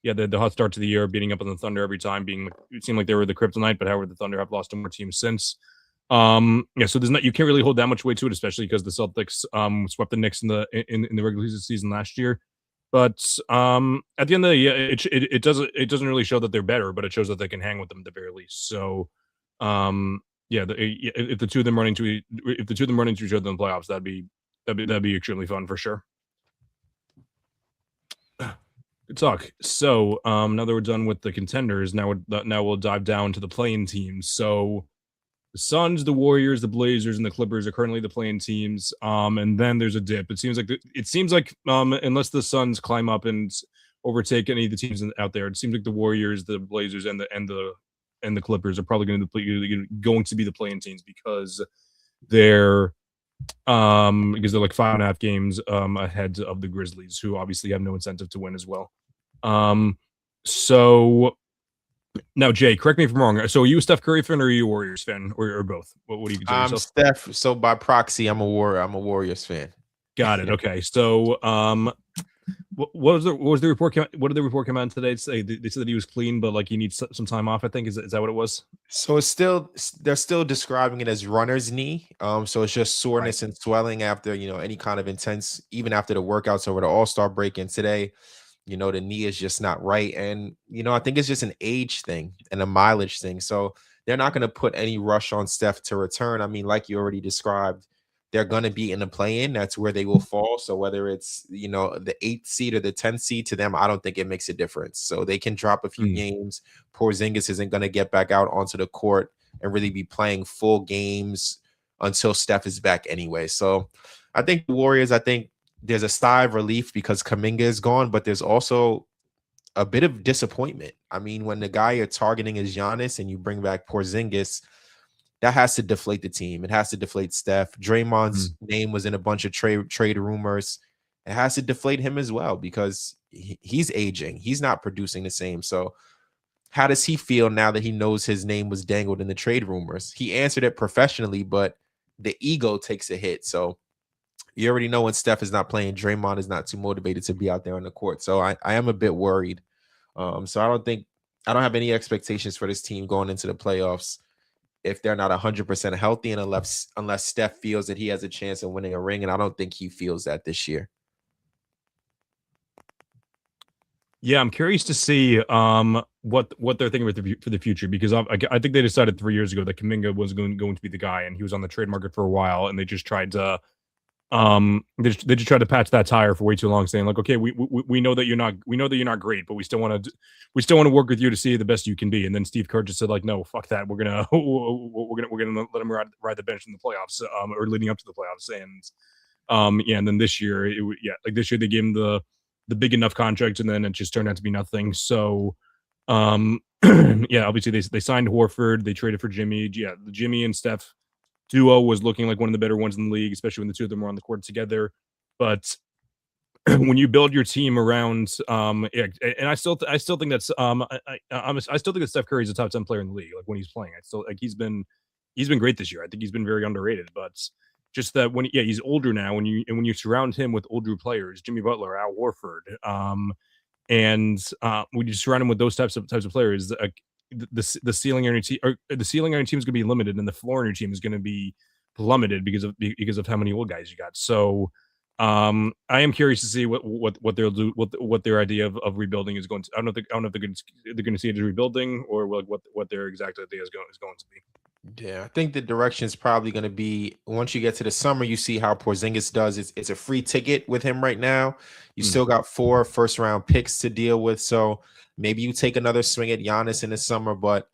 yeah, the hot start to the year, beating up on the Thunder every time, it seemed like they were the kryptonite. But however, the Thunder have lost to more teams since. Yeah, so you can't really hold that much weight to it, especially because the Celtics swept the Knicks in the regular season last year. But at the end of the year, it doesn't really show that they're better, but it shows that they can hang with them at the very least. So um yeah, if the two of them running to if the two of them running to each other in the playoffs, that'd be extremely fun for sure. Good talk. So now that we're done with the contenders, now we'll dive down to the playing teams. So the Suns, the Warriors, the Blazers, and the Clippers are currently the playing teams. And then there's a dip. It seems like unless the Suns climb up and overtake any of the teams out there, it seems like the Warriors, the Blazers, and the Clippers are probably going to be the playing teams because they're like 5.5 games ahead of the Grizzlies, who obviously have no incentive to win as well. So now, Jay, correct me if I'm wrong. So, are you a Steph Curry fan or are you a Warriors fan, or both? What do you consider I'm yourself? Steph. So by proxy, I'm a Warriors fan. Got it. Okay. So, what was the report? What did the report come out today? They said that he was clean, but like he needs some time off. I think is that what it was? So they're still describing it as runner's knee. So it's just soreness and swelling after any kind of intense, even after the workouts over the All-Star break. And today, the knee is just not right. And I think it's just an age thing and a mileage thing. So they're not going to put any rush on Steph to return. I mean, like you already described, they're going to be in the play-in. That's where they will fall. So whether it's the 8th seed or the 10th seed, to them, I don't think it makes a difference. So they can drop a few games. Porzingis isn't going to get back out onto the court and really be playing full games until Steph is back anyway. So I think the Warriors, I think there's a sigh of relief because Kuminga is gone, but there's also a bit of disappointment. I mean, when the guy you're targeting is Giannis and you bring back Porzingis, that has to deflate the team. It has to deflate Steph. Draymond's name was in a bunch of trade rumors. It has to deflate him as well because he's aging. He's not producing the same. So how does he feel now that he knows his name was dangled in the trade rumors? He answered it professionally, but the ego takes a hit. So you already know when Steph is not playing, Draymond is not too motivated to be out there on the court. So I am a bit worried. So I don't have any expectations for this team going into the playoffs if they're not 100% healthy and unless Steph feels that he has a chance of winning a ring. And I don't think he feels that this year. Yeah, I'm curious to see what they're thinking for the future because I think they decided 3 years ago that Kuminga was going to be the guy, and he was on the trade market for a while, and they just tried to they just tried to patch that tire for way too long, saying like, okay, we know that you're not great, but we still want to work with you to see the best you can be. And then Steve Kerr just said like, no, fuck that, we're gonna let him ride the bench in the playoffs, or leading up to the playoffs. And yeah, and then this year this year they gave him the big enough contract, and then it just turned out to be nothing. So yeah, obviously they signed Horford, they traded for Jimmy. Yeah, the Jimmy and Steph duo was looking like one of the better ones in the league, especially when the two of them were on the court together. But when you build your team around, yeah, and I still think that's I still think that Steph Curry is a top 10 player in the league. Like when he's playing, I still like he's been great this year. I think he's been very underrated. But just that he's older now, when you surround him with older players, Jimmy Butler, Al Horford, and when you surround him with those types of players, the ceiling on your team, or the ceiling on your team is going to be limited, and the floor on your team is going to be plummeted because of how many old guys you got. So I am curious to see what they'll do, what their idea of rebuilding is going to. I don't know if they're going to see it as rebuilding or like what their exact idea is going to be. Yeah, I think the direction is probably going to be once you get to the summer, you see how Porzingis does. It's a free ticket with him right now. You still got 4 first-round picks to deal with, so maybe you take another swing at Giannis in the summer. But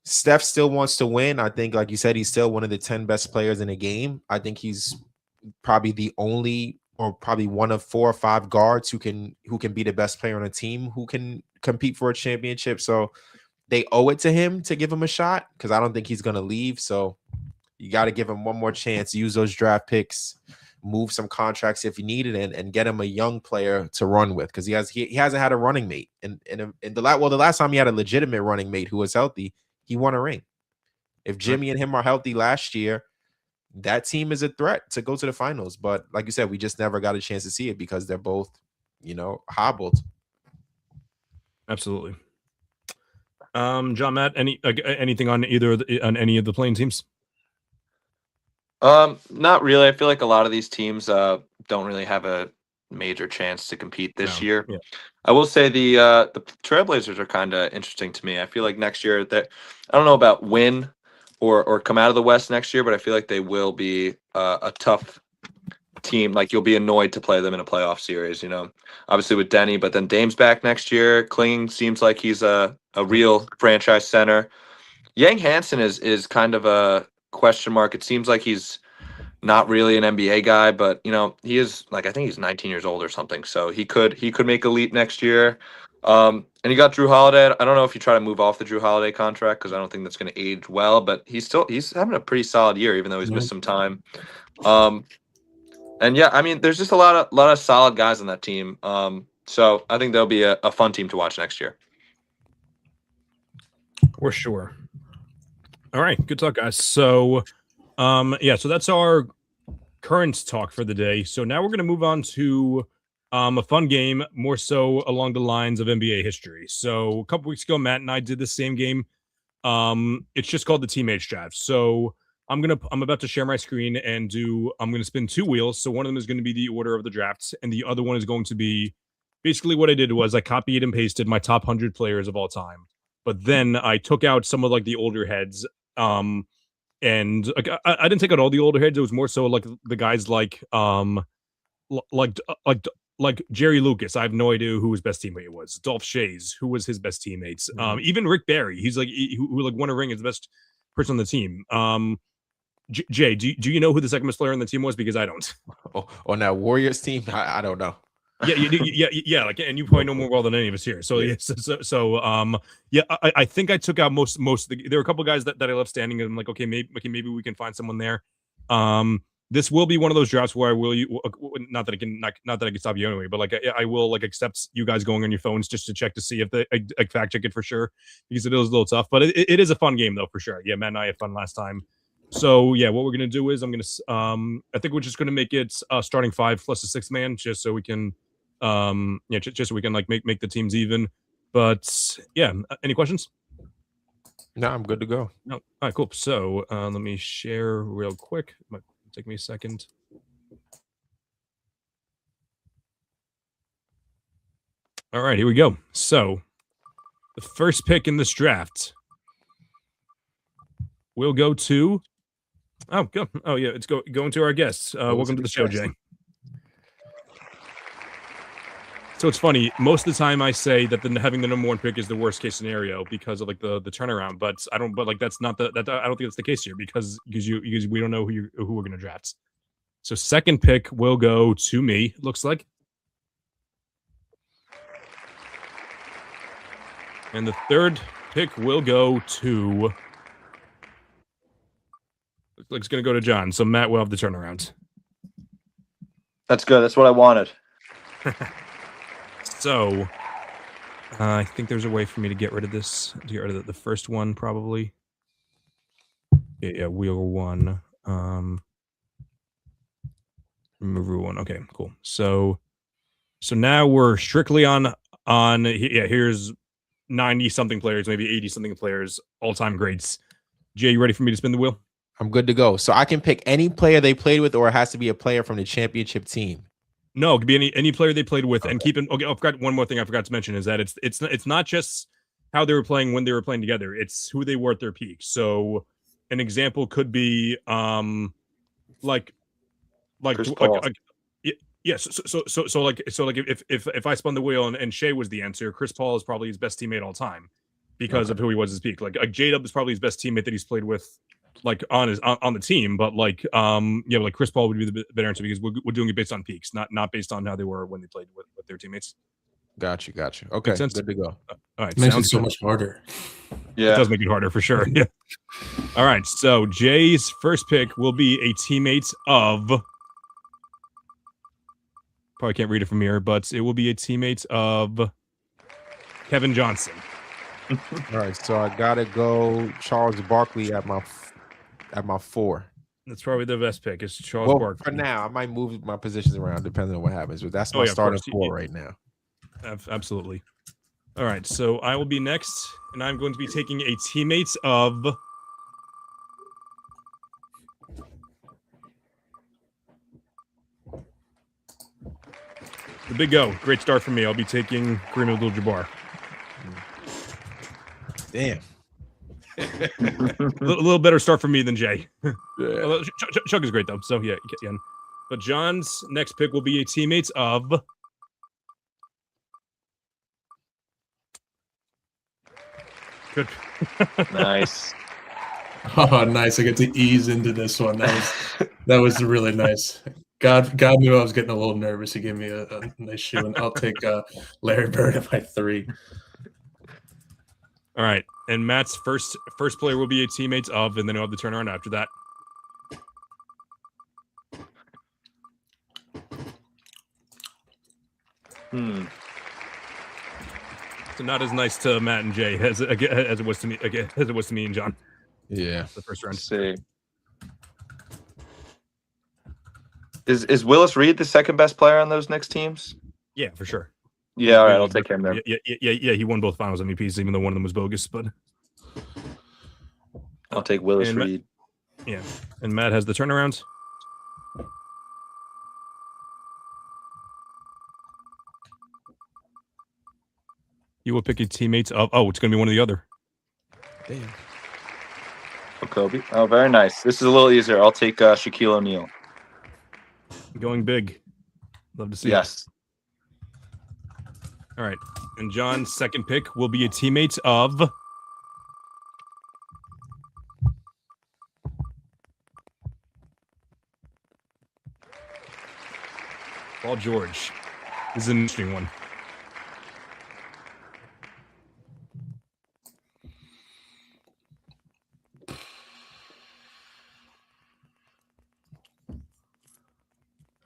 Steph still wants to win. I think, like you said, he's still one of the 10 best players in the game. I think he's probably the only, or probably one of 4 or 5 guards who can be the best player on a team who can compete for a championship. So they owe it to him to give him a shot because I don't think he's going to leave. So you got to give him one more chance, use those draft picks, move some contracts if you need it, and get him a young player to run with because he hasn't had a running mate. And the last time he had a legitimate running mate who was healthy, he won a ring. If Jimmy and him are healthy last year, that team is a threat to go to the finals. But like you said, we just never got a chance to see it because they're both, hobbled. Absolutely. John, Matt, anything on on any of the playing teams? Not really. I feel like a lot of these teams don't really have a major chance to compete this year. Yeah. I will say the Trailblazers are kind of interesting to me. I feel like next year that I don't know about win or come out of the West next year, but I feel like they will be a tough team. Like you'll be annoyed to play them in a playoff series. Obviously with Denny, but then Dame's back next year. Kling seems like he's a real franchise center. Yang Hansen is kind of a question mark. It seems like he's not really an NBA guy, but he is I think he's 19 years old or something. So he could make a leap next year. And you got Drew Holiday. I don't know if you try to move off the Drew Holiday contract because I don't think that's going to age well, but he's having a pretty solid year, even though he's missed some time. And yeah, I mean, there's just a lot of solid guys on that team. So I think they'll be a fun team to watch next year. For sure. All right, good talk, guys. So, so that's our current talk for the day. So now we're going to move on to a fun game, more so along the lines of NBA history. So a couple weeks ago, Matt and I did the same game. It's just called the Teammates Draft. So I'm about to share my screen and I'm going to spin two wheels. So one of them is going to be the order of the drafts, and the other one is going to be basically what I did was I copied and pasted my top 100 players of all time. But then I took out some of the older heads. And I didn't take out all the older heads. It was more so the guys like Jerry Lucas. I have no idea who his best teammate was. Dolph Shays, who was his best teammates. Even Rick Barry. He's who won a ring is the best person on the team. Jay, do you know who the second best player on the team was? Because I don't. Oh, on that Warriors team, I don't know. Yeah. And you probably know more well than any of us here. So I think I took out most of the. There were a couple of guys that I left standing, and I'm like, okay, maybe we can find someone there. This will be one of those drafts where I will not that I can stop you anyway, but I will accept you guys going on your phones just to check to see if I fact check it for sure, because it is a little tough, but it is a fun game though for sure. Yeah, Matt and I had fun last time. So yeah, what we're gonna do is I think we're just gonna make it starting 5 plus a 6th man, just so we can just so we can make the teams even. But yeah, any questions? No, I'm good to go. No. All right, cool. So let me share real quick. Might take me a second. All right, here we go. So the first pick in this draft will go to. Oh, go. Oh yeah, it's going to our guests. Welcome to the show, Jay. So it's funny. Most of the time, I say that having the number 1 pick is the worst case scenario because of the turnaround. But I don't. But that's not I don't think that's the case here because we don't know who we're gonna draft. So second pick will go to me. Looks like. And the third pick will go to. Looks like it's gonna go to John. So Matt will have the turnaround. That's good. That's what I wanted. So, I think there's a way for me to get rid of this. To get rid of the first one, probably. Yeah, wheel 1. Remove rule 1. Okay, cool. So now we're strictly on. Here's 90 something players, maybe 80 something players, all time greats. Jay, you ready for me to spin the wheel? I'm good to go. So I can pick any player they played with, or it has to be a player from the championship team. No, it could be any player they played with. Okay. And keep in. Okay, I forgot one more thing I forgot to mention is that it's not just how they were playing when they were playing together. It's who they were at their peak. So an example could be yes. So if I spun the wheel and Shea was the answer, Chris Paul is probably his best teammate all time because of who he was at his peak. Like J-Dub is probably his best teammate that he's played with. On the team, but Chris Paul would be the better answer because we're doing it based on peaks, not based on how they were when they played with their teammates. Got you. Okay, good to go. All right, makes it so much harder. Yeah, it does make it harder for sure. Yeah. All right, so Jay's first pick will be a teammate of. Probably can't read it from here, but it will be a teammate of Kevin Johnson. All right, so I gotta go Charles Barkley at my 4. That's probably the best pick. It's Charles Well, Barkley. for now, I might move my positions around depending on what happens, but that's Oh, my yeah, of starting course. 4 right now. Absolutely. All right, so I will be next, and I'm going to be taking a teammates of. The Big O. Great start for me. I'll be taking Kareem Abdul-Jabbar. Damn. A little better start for me than Jay. Yeah. Chuck is great though. So yeah. But John's next pick will be a teammates of. Good. Nice. Oh, nice. I get to ease into this one. That was really nice. God knew I was getting a little nervous. He gave me a nice shoe, and I'll take Larry Bird at my 3. All right, and Matt's first player will be a teammates of, and then he'll have the turnaround after that. So not as nice to Matt and Jay as it was to me and John. Yeah, The first round. Let's see. Is Willis Reed the second best player on those Knicks teams? Yeah, for sure. Yeah, all right, I'll take him there. Yeah. He won both Finals MVPs, even though one of them was bogus. But I'll take Willis And Reed. yeah, and Matt has the turnarounds. You will pick a teammates of. Oh, it's going to be one or the other. damn. For Kobe. Oh, very nice. This is a little easier. I'll take Shaquille O'Neal. Going big. Love to see. Yes. All right, and John's second pick will be a teammates of. Paul George. This is an interesting one.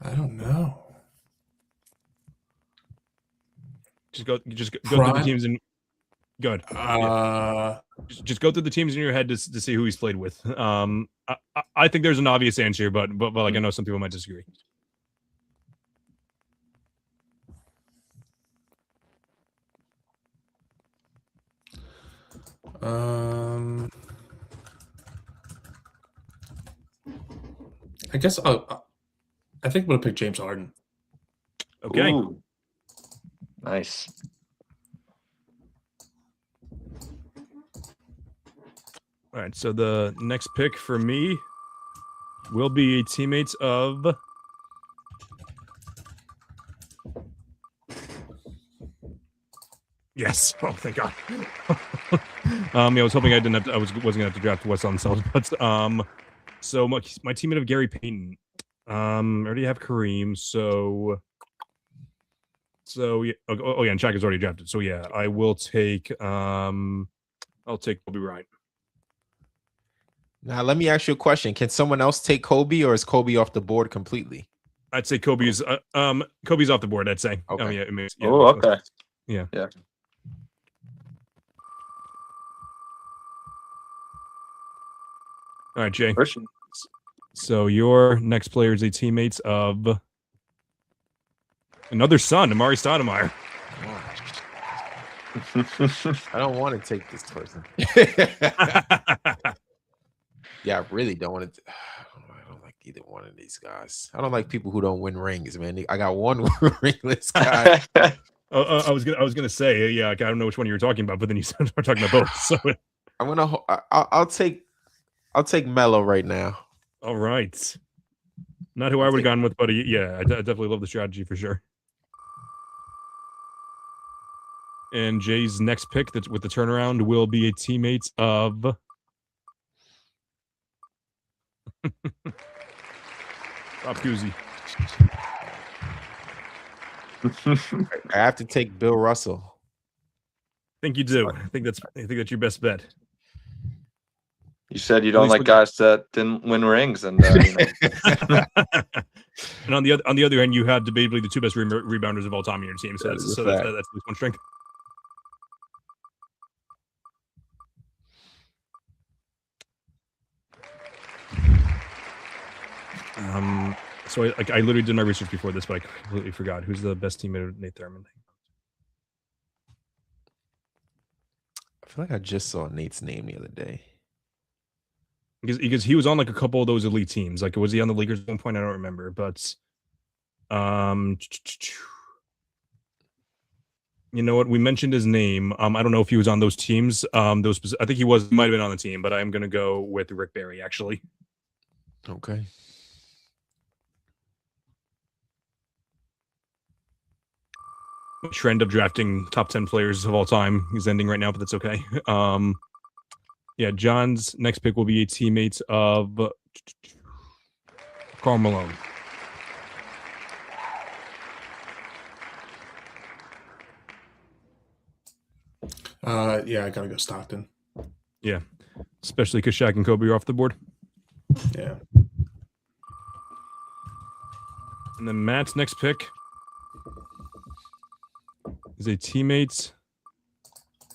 I don't know. Just go through the teams and good. Just go through the teams in your head to see who he's played with. I think there's an obvious answer, but like I know some people might disagree. I guess I think I'm gonna pick James Harden. Okay. Ooh. Nice. All right. So the next pick for me will be teammates of. Yes. Oh, thank God. I was hoping I wasn't gonna have to draft Wes Unseld, but so my teammate of Gary Payton. I already have Kareem, so yeah. Oh yeah, and Shaq is already drafted. So yeah, I will take I'll take Kobe Bryant. Now let me ask you a question: can someone else take Kobe, or is Kobe off the board completely? I'd say Kobe's off the board. I'd say. Okay. Yeah, Oh, okay. Yeah. Yeah. All right, Jay. Person. So your next player is a teammate of another son, Amari Stoudemire. I don't want to take this person. Yeah, I really don't want to. I don't like either one of these guys. I don't like people who don't win rings, man. I got one ringless guy. I was gonna say, yeah, I don't know which one you were talking about, but then you started talking about both. So I'm gonna. I'll take Melo right now. all right, not who I would have gone with, but yeah, I definitely love the strategy for sure. And Jay's next pick, that's with the turnaround, will be a teammate of. Bob Cousy. I have to take Bill Russell. I think you do. I think that's your best bet. You said you don't least like with guys that didn't win rings, and And on the other hand, you have debatably the two best rebounders of all time in your team. So that's at least one strength. So I literally did my research before this, but I completely forgot. Who's the best teammate of Nate Thurman? I feel like I just saw Nate's name the other day. Because he was on like a couple of those elite teams. Like, was he on the Lakers at one point? I don't remember, but you know what? We mentioned his name. I don't know if he was on those teams. I think he might have been on the team, but I'm gonna go with Rick Barry actually. Okay. Trend of drafting top 10 players of all time is ending right now, but that's okay. Yeah, John's next pick will be a teammate of Karl Malone. Yeah, I gotta go Stockton. Yeah, especially because Shaq and Kobe are off the board. Yeah. And then Matt's next pick is a teammate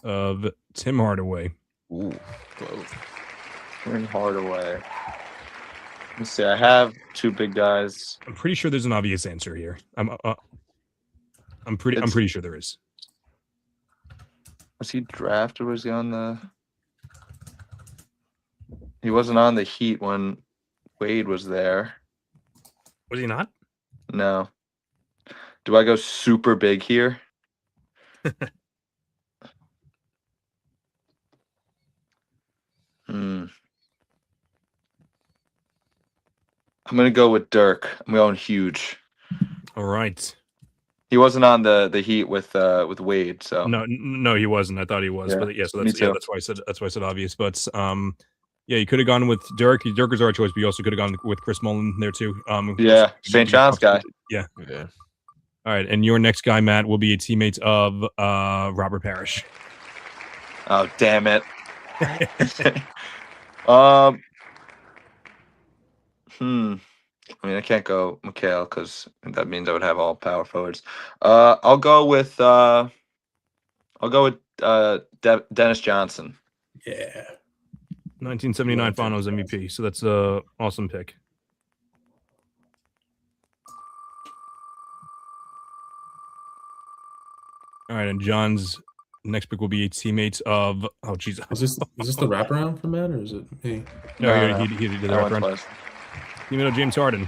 of Tim Hardaway. Ooh, close. Tim Hardaway. Let's see. I have two big guys. I'm pretty sure there's an obvious answer here. I'm pretty sure there is. Was he drafted? Was he on the? He wasn't on the Heat when Wade was there. Was he not? No. Do I go super big here? I'm gonna go with Dirk. I'm going huge. All right. He wasn't on the Heat with Wade, so No, he wasn't. I thought he was, Yeah, but yeah, so me too. that's why I said obvious. But yeah, you could have gone with Dirk. Dirk was our choice, but you also could have gone with Chris Mullin there too. Yeah, St. John's guy. Yeah. Yeah. All right, and your next guy, Matt, will be a teammate of Robert Parrish. Oh, damn it. I mean, I can't go Mikhail because that means I would have all power forwards. I'll go with Dennis Johnson. Yeah. 1979 Finals MVP. So that's a awesome pick. All right, and John's next pick will be a teammate of. Oh, Jesus. Is this the wraparound for Matt, or is it me? No, he did the I went wraparound. twice. Teammate of James Harden.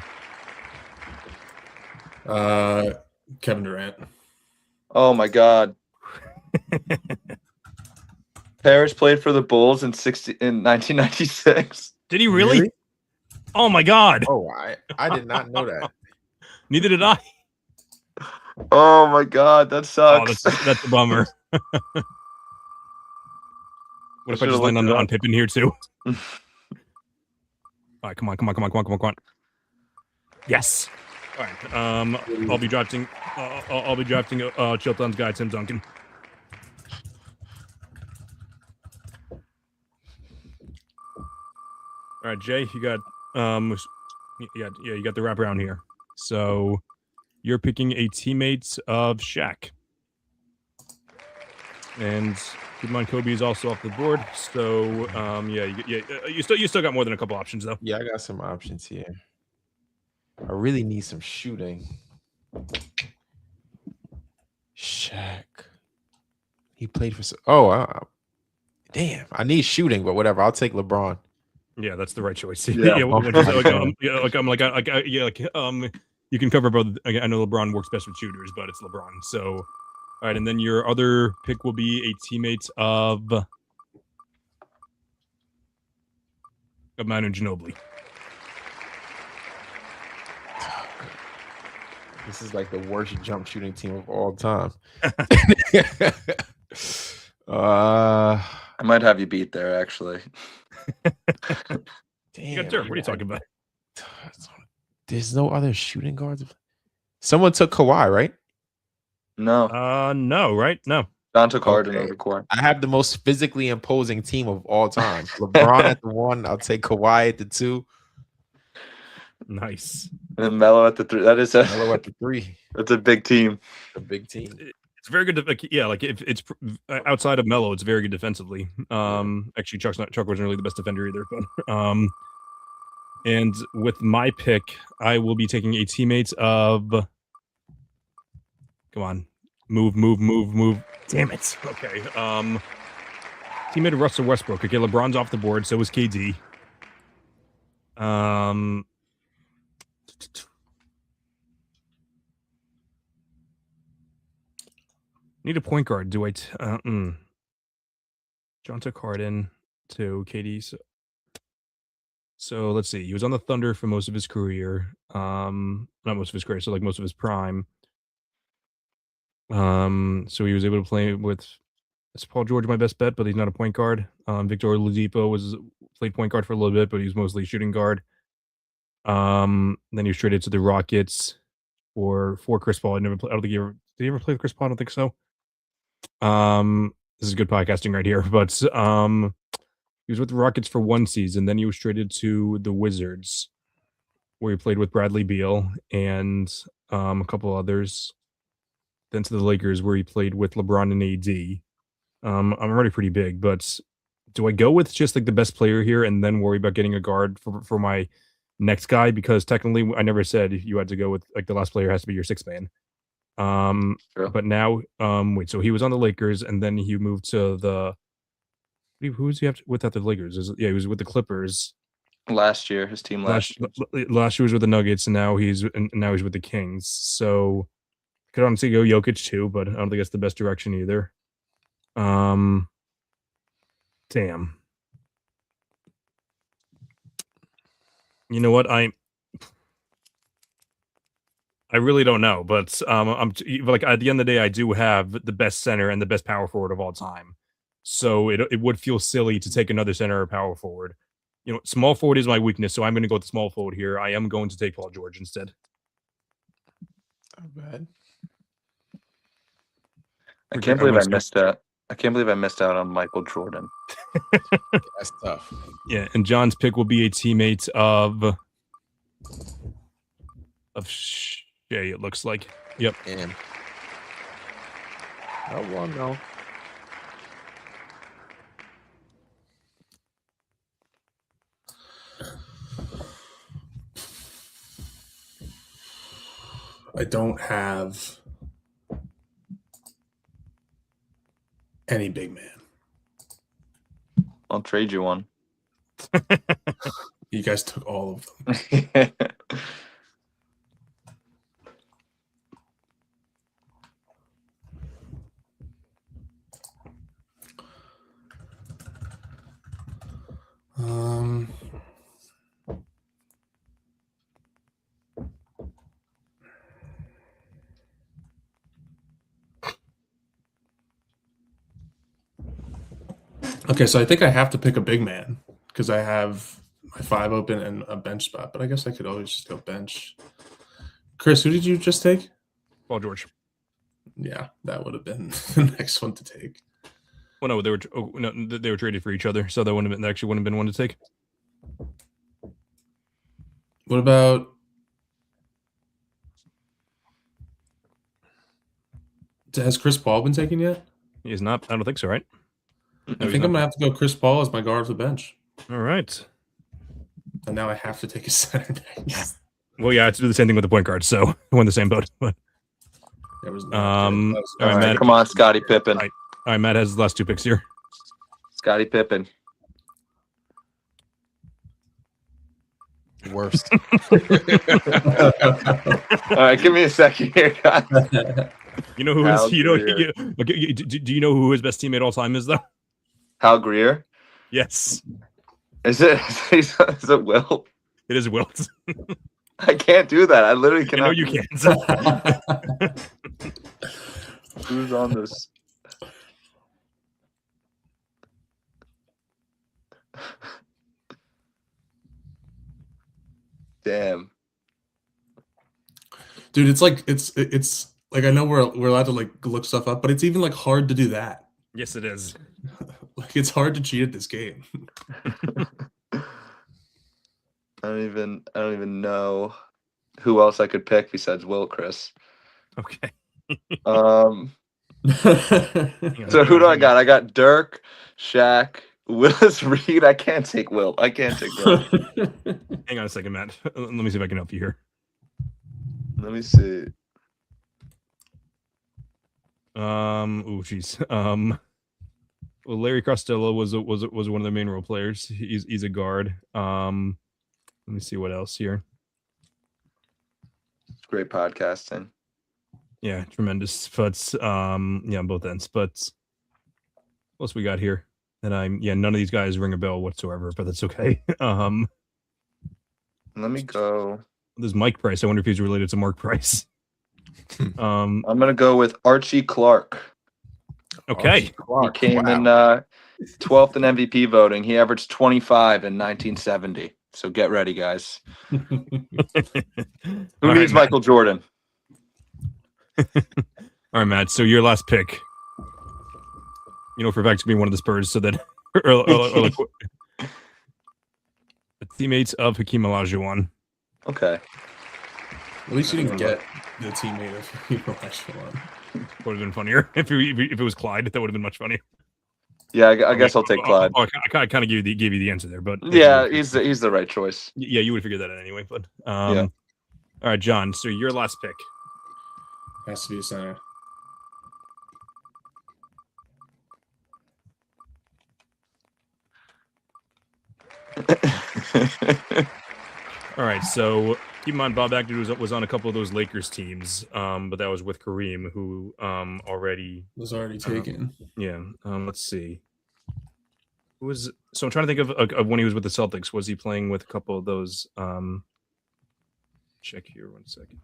Kevin Durant. Oh my God. Parrish played for the Bulls in 1996. Did he really? Oh my God. Oh, I did not know that. Neither did I. Oh my God, that sucks. Oh, that's a bummer. What if I just land on Pippen here too? All right, come on. Yes. All right. I'll be drafting Chilton's guy, Tim Duncan. All right, Jay, you got you got the wraparound here. So you're picking a teammate of Shaq. And keep in mind, Kobe is also off the board. So you still got more than a couple options though. Yeah, I got some options here. I really need some shooting. Shaq. He played for damn. I need shooting, but whatever. I'll take LeBron. Yeah, that's the right choice. Yeah. You can cover both. I know LeBron works best with shooters, but it's LeBron. So, all right, and then your other pick will be a teammate of Manu Ginobili. This is like the worst jump shooting team of all time. I might have you beat there, actually. Damn, you got Dirk. What are you talking about? There's no other shooting guards. Someone took Kawhi, right? No. No, right? No. John took Harden over Kawhi. I have the most physically imposing team of all time. LeBron at the 1. I'll take Kawhi at the 2. Nice. And then Melo at the 3. That is Melo at the 3. That's a big team. A big team. It's very good. If it's outside of Melo, it's very good defensively. Actually, Chuck wasn't really the best defender either. But And with my pick, I will be taking a teammate of. Come on, move. Damn it. Okay. Teammate of Russell Westbrook. Okay, LeBron's off the board. So is KD. Need a point guard. Do I? John took Harden to KD. So let's see. He was on the Thunder for most of his career. Not most of his career. So like most of his prime. So he was able to play with. Is Paul George my best bet? But he's not a point guard. Victor Oladipo played point guard for a little bit, but he's mostly shooting guard. Then he was traded to the Rockets for Chris Paul. I don't think he ever did. He ever play with Chris Paul? I don't think so. This is good podcasting right here, but he was with the Rockets for one season. Then he was traded to the Wizards, where he played with Bradley Beal and a couple others. Then to the Lakers, where he played with LeBron and AD. I'm already pretty big, but do I go with just like the best player here and then worry about getting a guard for my next guy? Because technically, I never said you had to go with like the last player has to be your sixth man. Sure. But now, wait. So he was on the Lakers, and then he moved to the. Who was he with at the Lakers? He was with the Clippers Last year. His team last year. Last year was with the Nuggets, and now he's with the Kings. So could honestly go Jokic too, but I don't think that's the best direction either. Damn. You know what? I really don't know, but I'm like at the end of the day, I do have the best center and the best power forward of all time. So it would feel silly to take another center or power forward. You know, small forward is my weakness, so I'm going to go with the small forward here. I am going to take Paul George instead. Not bad. I can't believe I missed that. I can't believe I missed out on Michael Jordan. That's tough. Yeah, and John's pick will be a teammate of Shea, it looks like. Yep. And oh well, no. I don't have any big man. I'll trade you one. You guys took all of them. Okay, so I think I have to pick a big man because I have my 5 open and a bench spot, but I guess I could always just go bench. Chris, who did you just take? Paul George. Yeah, that would have been the next one to take. Well, no, they were traded for each other, so that wouldn't have been one to take. What about has Chris Paul been taken yet? He is not. I don't think so, right? I think I'm gonna have to go Chris Paul as my guard off the bench. All right. And now I have to take a center next. Well, yeah, it's do the same thing with the point guard, so we're in the same boat. But There was no all right, Matt. Come on, Scottie Pippen. All right, Matt has the last 2 picks here. Scottie Pippen. Worst. All right, give me a second here, guys. You know who Hal his, you know, Greer. do you know who his best teammate all time is though? Hal Greer. Yes, Is it Wilt? it is Wilt. I can't do that. I literally I cannot. know you do can't. Who's on this? Damn. Dude, it's like like I know we're allowed to like look stuff up, but it's even like hard to do that. Yes, it is. Like it's hard to cheat at this game. I don't even know who else I could pick besides Wilt, Chris. Okay. So who do I got? I got Dirk, Shaq, Willis Reed. I can't take Will. I can't take Will. Hang on a second, Matt. Let me see if I can help you here. Let me see. Jeez. Well, Larry Costello was one of the main role players. He's a guard. Let me see what else here. It's great podcasting. Yeah, tremendous. But yeah, on both ends. But what else we got here? And none of these guys ring a bell whatsoever, but that's okay. Let me go. There's Mike Price. I wonder if he's related to Mark Price. I'm gonna go with Archie Clark. Okay. He came in 12th in MVP voting. He averaged 25 in 1970. So get ready, guys. Who needs Michael Jordan? All right, Matt. So your last pick. You know, for a fact to be one of the Spurs, so that or like the teammates of Hakeem Olajuwon. Okay. At least you didn't get the teammate of Olajuwon. Would have been funnier if it was Clyde. That would have been much funnier. Yeah, I guess I'll take Clyde. I kind of gave you the answer there, but yeah, he's the right choice. Yeah, you would have figured that out anyway. But yeah. All right, John. So your last pick has to be a center. All right, so keep in mind Bob Agnew was on a couple of those Lakers teams, but that was with Kareem, who already was already taken. Yeah, let's see. Who was so I'm trying to think of when he was with the Celtics. Was he playing with a couple of those? Check here 1 second.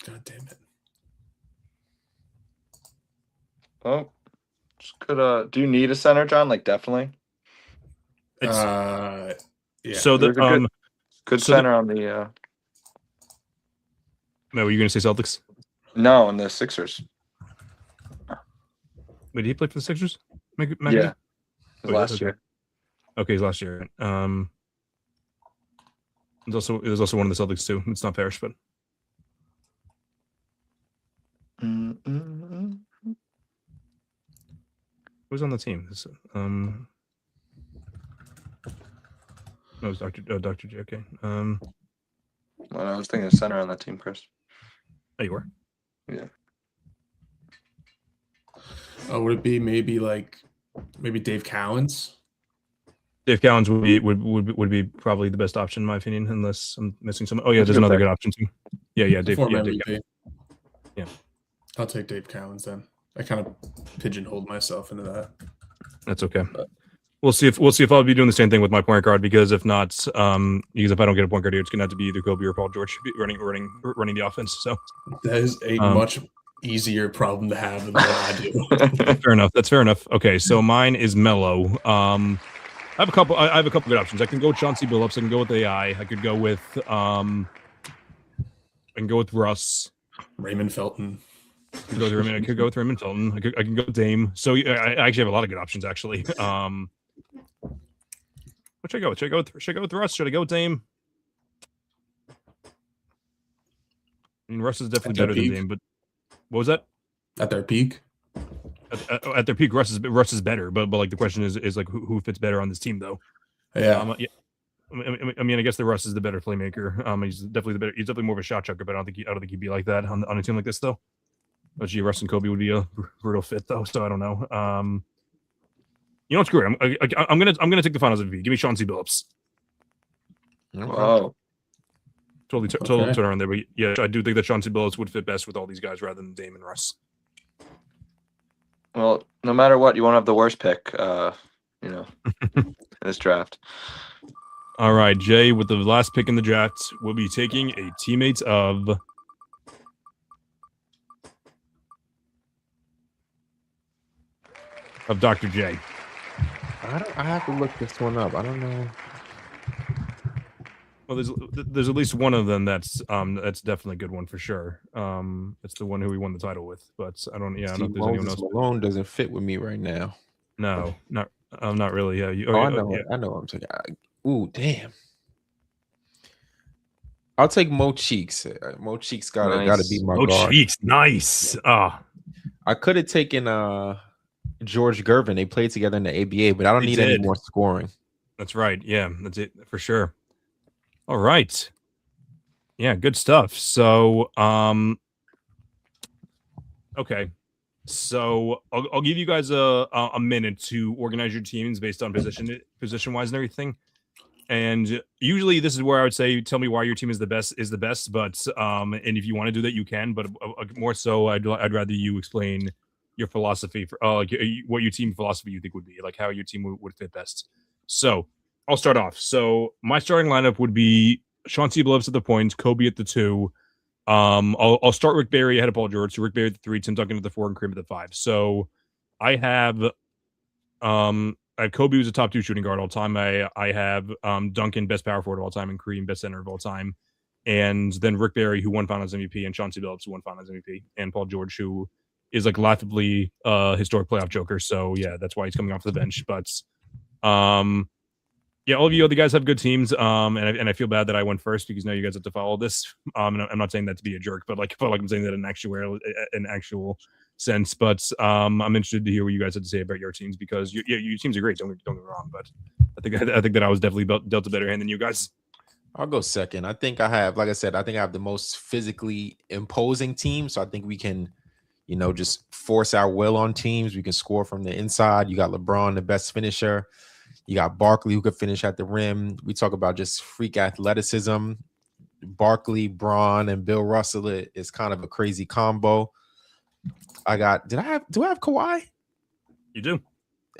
God damn it. Oh, could do you need a center, John? Like definitely. Yeah. So the good center on the. No, were you going to say Celtics? No, on the Sixers. Wait, did he play for the Sixers? Yeah, last year. Okay, his last year. There's also one of the Celtics too. It's not Parrish, but. Who's on the team? No, it was Dr. J. Okay. Well, I was thinking of center on that team, Chris. Oh, you were? Yeah. Would it be maybe Dave Cowens? Dave Cowens would be probably the best option in my opinion, unless I'm missing some. Oh yeah, there's another good option too. Yeah, Dave. Yeah. I'll take Dave Cowens then. I kind of pigeonholed myself into that. That's okay. But we'll see if I'll be doing the same thing with my point guard, because if not, because if I don't get a point guard here, it's gonna have to be either Kobe or Paul George running the offense. So that is a much easier problem to have than what I do. Fair enough. That's fair enough. Okay, so mine is Melo. I have a couple good options. I can go with Chauncey Billups. I can go with AI. I could go with I can go with Russ. Raymond Felton. I could go with Raymond Felton. I can go with Dame. So I actually have a lot of good options actually. What should I go with? Should I go with Russ? Should I go with Dame? I mean, Russ is definitely better than Dame, but what was that? At their peak? At their peak, Russ is better, but like the question is like who fits better on this team though? Yeah. I mean, I guess the Russ is the better playmaker. He's definitely more of a shot chucker, but I don't think he'd be like that on a team like this though. Gee, Russ and Kobe would be a brutal fit though, so I don't know. You know, screw it. I'm gonna take the Finals MVP. Give me Chauncey Billups. Wow. Totally turn around there, but yeah, I do think that Chauncey Billups would fit best with all these guys rather than Dame and Russ. Well, no matter what, you won't have the worst pick, in this draft. All right, Jay, with the last pick in the draft, we'll be taking a teammate of Dr. J. I have to look this one up. I don't know. Well, there's at least one of them that's definitely a good one for sure. It's the one who we won the title with, but I don't know if there's anyone else. Malone doesn't fit with me right now. No, not really. Yeah, I know what I'm saying. Ooh, damn. I'll take Mo Cheeks. Mo Cheeks gotta be my Oh, guard. Cheeks, nice. I could have taken George Gervin. They played together in the ABA, but I don't need any more scoring. That's right. Yeah, that's it for sure. All right. Yeah, good stuff. So, okay. So I'll give you guys a minute to organize your teams based on position wise and everything. And usually this is where I would say, tell me why your team is the best. But and if you want to do that, you can. But more so, I'd rather you explain your philosophy for what your team philosophy you think would be, like how your team would fit best. So I'll start off. So my starting lineup would be Chauncey Billups at the point, Kobe at the 2. I'll start Rick Barry ahead of Paul George. So Rick Barry at the 3, Tim Duncan at the 4, and Kareem at the 5. So I have Kobe who's a top 2 shooting guard all time. I have Duncan best power forward of all time, and Kareem best center of all time. And then Rick Barry, who won Finals MVP, and Chauncey Billups, who won Finals MVP, and Paul George, who is like laughably historic playoff joker. So yeah, that's why he's coming off the bench. But yeah, all of you other guys have good teams. And I feel bad that I went first because now you guys have to follow this. And I'm not saying that to be a jerk, but like I'm saying that in actual sense. But I'm interested to hear what you guys have to say about your teams because your teams are great. Don't get me wrong, but I think that I was definitely dealt a better hand than you guys. I'll go second. I think I have, like I said, I think I have the most physically imposing team. So I think we can, just force our will on teams. We can score from the inside. You got LeBron, the best finisher. You got Barkley, who could finish at the rim. We talk about just freak athleticism. Barkley, Braun, and Bill Russell is kind of a crazy combo. Do I have Kawhi? You do.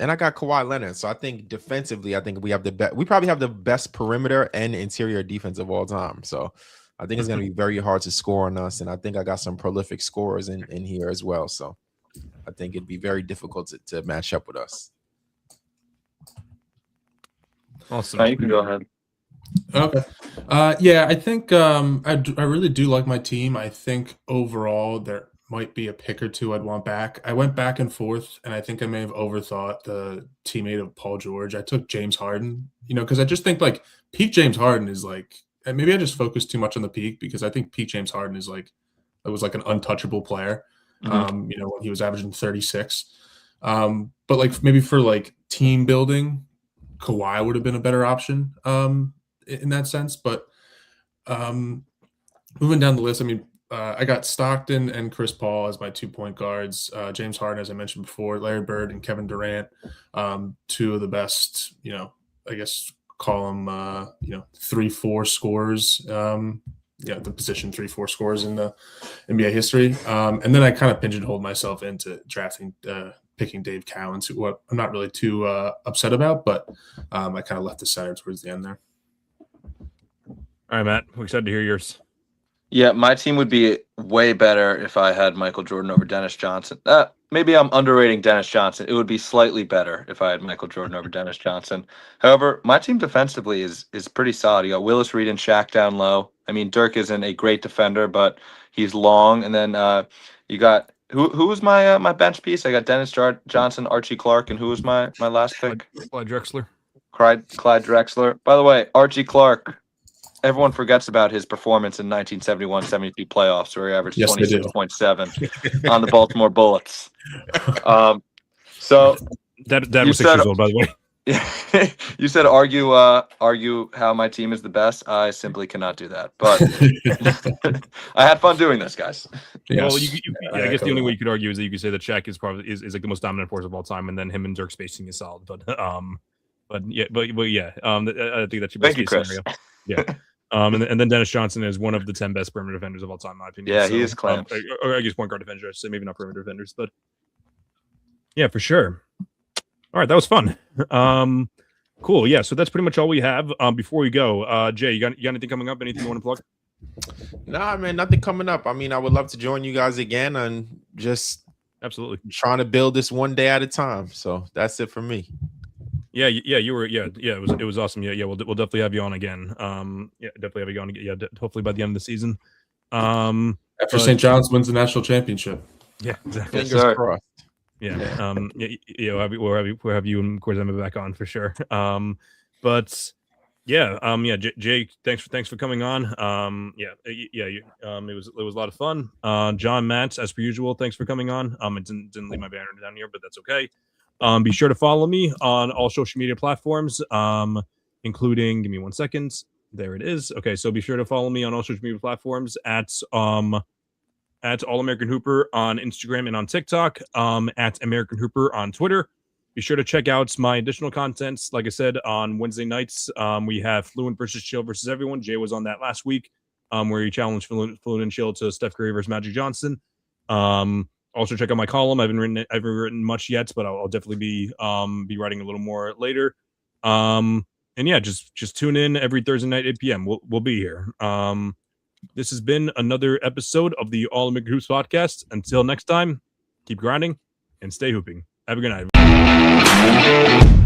And I got Kawhi Leonard. So I think defensively, we have the best. We probably have the best perimeter and interior defense of all time. So I think it's going to be very hard to score on us. And I think I got some prolific scorers in here as well. So I think it'd be very difficult to match up with us. Awesome. You can go ahead. Okay. Yeah, I think I really do like my team. I think overall there might be a pick or two I'd want back. I went back and forth, and I think I may have overthought the teammate of Paul George. I took James Harden, because I just think like peak James Harden is like, and maybe I just focused too much on the peak because I think peak James Harden is like, it was like an untouchable player, when he was averaging 36. But like maybe for like team building, Kawhi would have been a better option in that sense. But moving down the list, I mean, I got Stockton and Chris Paul as my 2-point guards. James Harden, as I mentioned before, Larry Bird and Kevin Durant, 2 of the best, I guess call them, 3-4 scorers. The position 3-4 scorers in the NBA history. And then I kind of pigeonholed myself into picking Dave Cowens, who I'm not really too upset about, but I kind of left the center towards the end there. All right, Matt, we're excited to hear yours. Yeah, my team would be way better if I had Michael Jordan over Dennis Johnson. Maybe I'm underrating Dennis Johnson. It would be slightly better if I had Michael Jordan over Dennis Johnson. However, my team defensively is pretty solid. You got Willis Reed and Shaq down low. I mean, Dirk isn't a great defender, but he's long. And then you got who was my my bench piece? I got Dennis Johnson, Archie Clark, and who was my last pick? Clyde Drexler. Clyde Drexler. By the way, Archie Clark. Everyone forgets about his performance in 1971-72 playoffs, where he averaged 26.7 on the Baltimore Bullets. So that was 6 years old, by the way. You said argue how my team is the best. I simply cannot do that. But I had fun doing this, guys. Yes. Well, I guess the only way you could argue is that you could say that Shaq is probably is like the most dominant force of all time, and then him and Dirk spacing is solid. But yeah, I think that's your best case scenario. Yeah. And then Dennis Johnson is one of the 10 best perimeter defenders of all time, in my opinion. Yeah, he is clamps. Or I guess point guard defenders, so maybe not perimeter defenders, but yeah, for sure. All right, that was fun. Cool. Yeah, so that's pretty much all we have. Before we go, Jay, you got anything coming up? Anything you want to plug? Nah, man, nothing coming up. I mean, I would love to join you guys again and just absolutely trying to build this one day at a time. So that's it for me. Yeah, you were. Yeah, it was awesome. Yeah, we'll definitely have you on again. Definitely have you on again. Yeah, hopefully by the end of the season. After St. John's wins the national championship. Yeah, exactly. Fingers crossed. Yeah. We'll have you and Corzema back on for sure. But Yeah. Jay, thanks for coming on. It was a lot of fun. John, Matt, as per usual, thanks for coming on. It didn't leave my banner down here, but that's okay. Be sure to follow me on all social media platforms, including, give me 1 second. There it is. Okay, so be sure to follow me on all social media platforms at All American Hooper on Instagram and on TikTok, at American Hooper on Twitter. Be sure to check out my additional contents. Like I said, on Wednesday nights, we have Fluent versus Chill versus Everyone. Jay was on that last week, where he challenged Fluent and Chill to Steph Curry versus Magic Johnson. Also check out my column. I haven't written much yet, but I'll definitely be writing a little more later. And yeah, just tune in every Thursday night, 8 p.m. We'll be here. This has been another episode of the All American Hoops podcast. Until next time, keep grinding and stay hooping. Have a good night.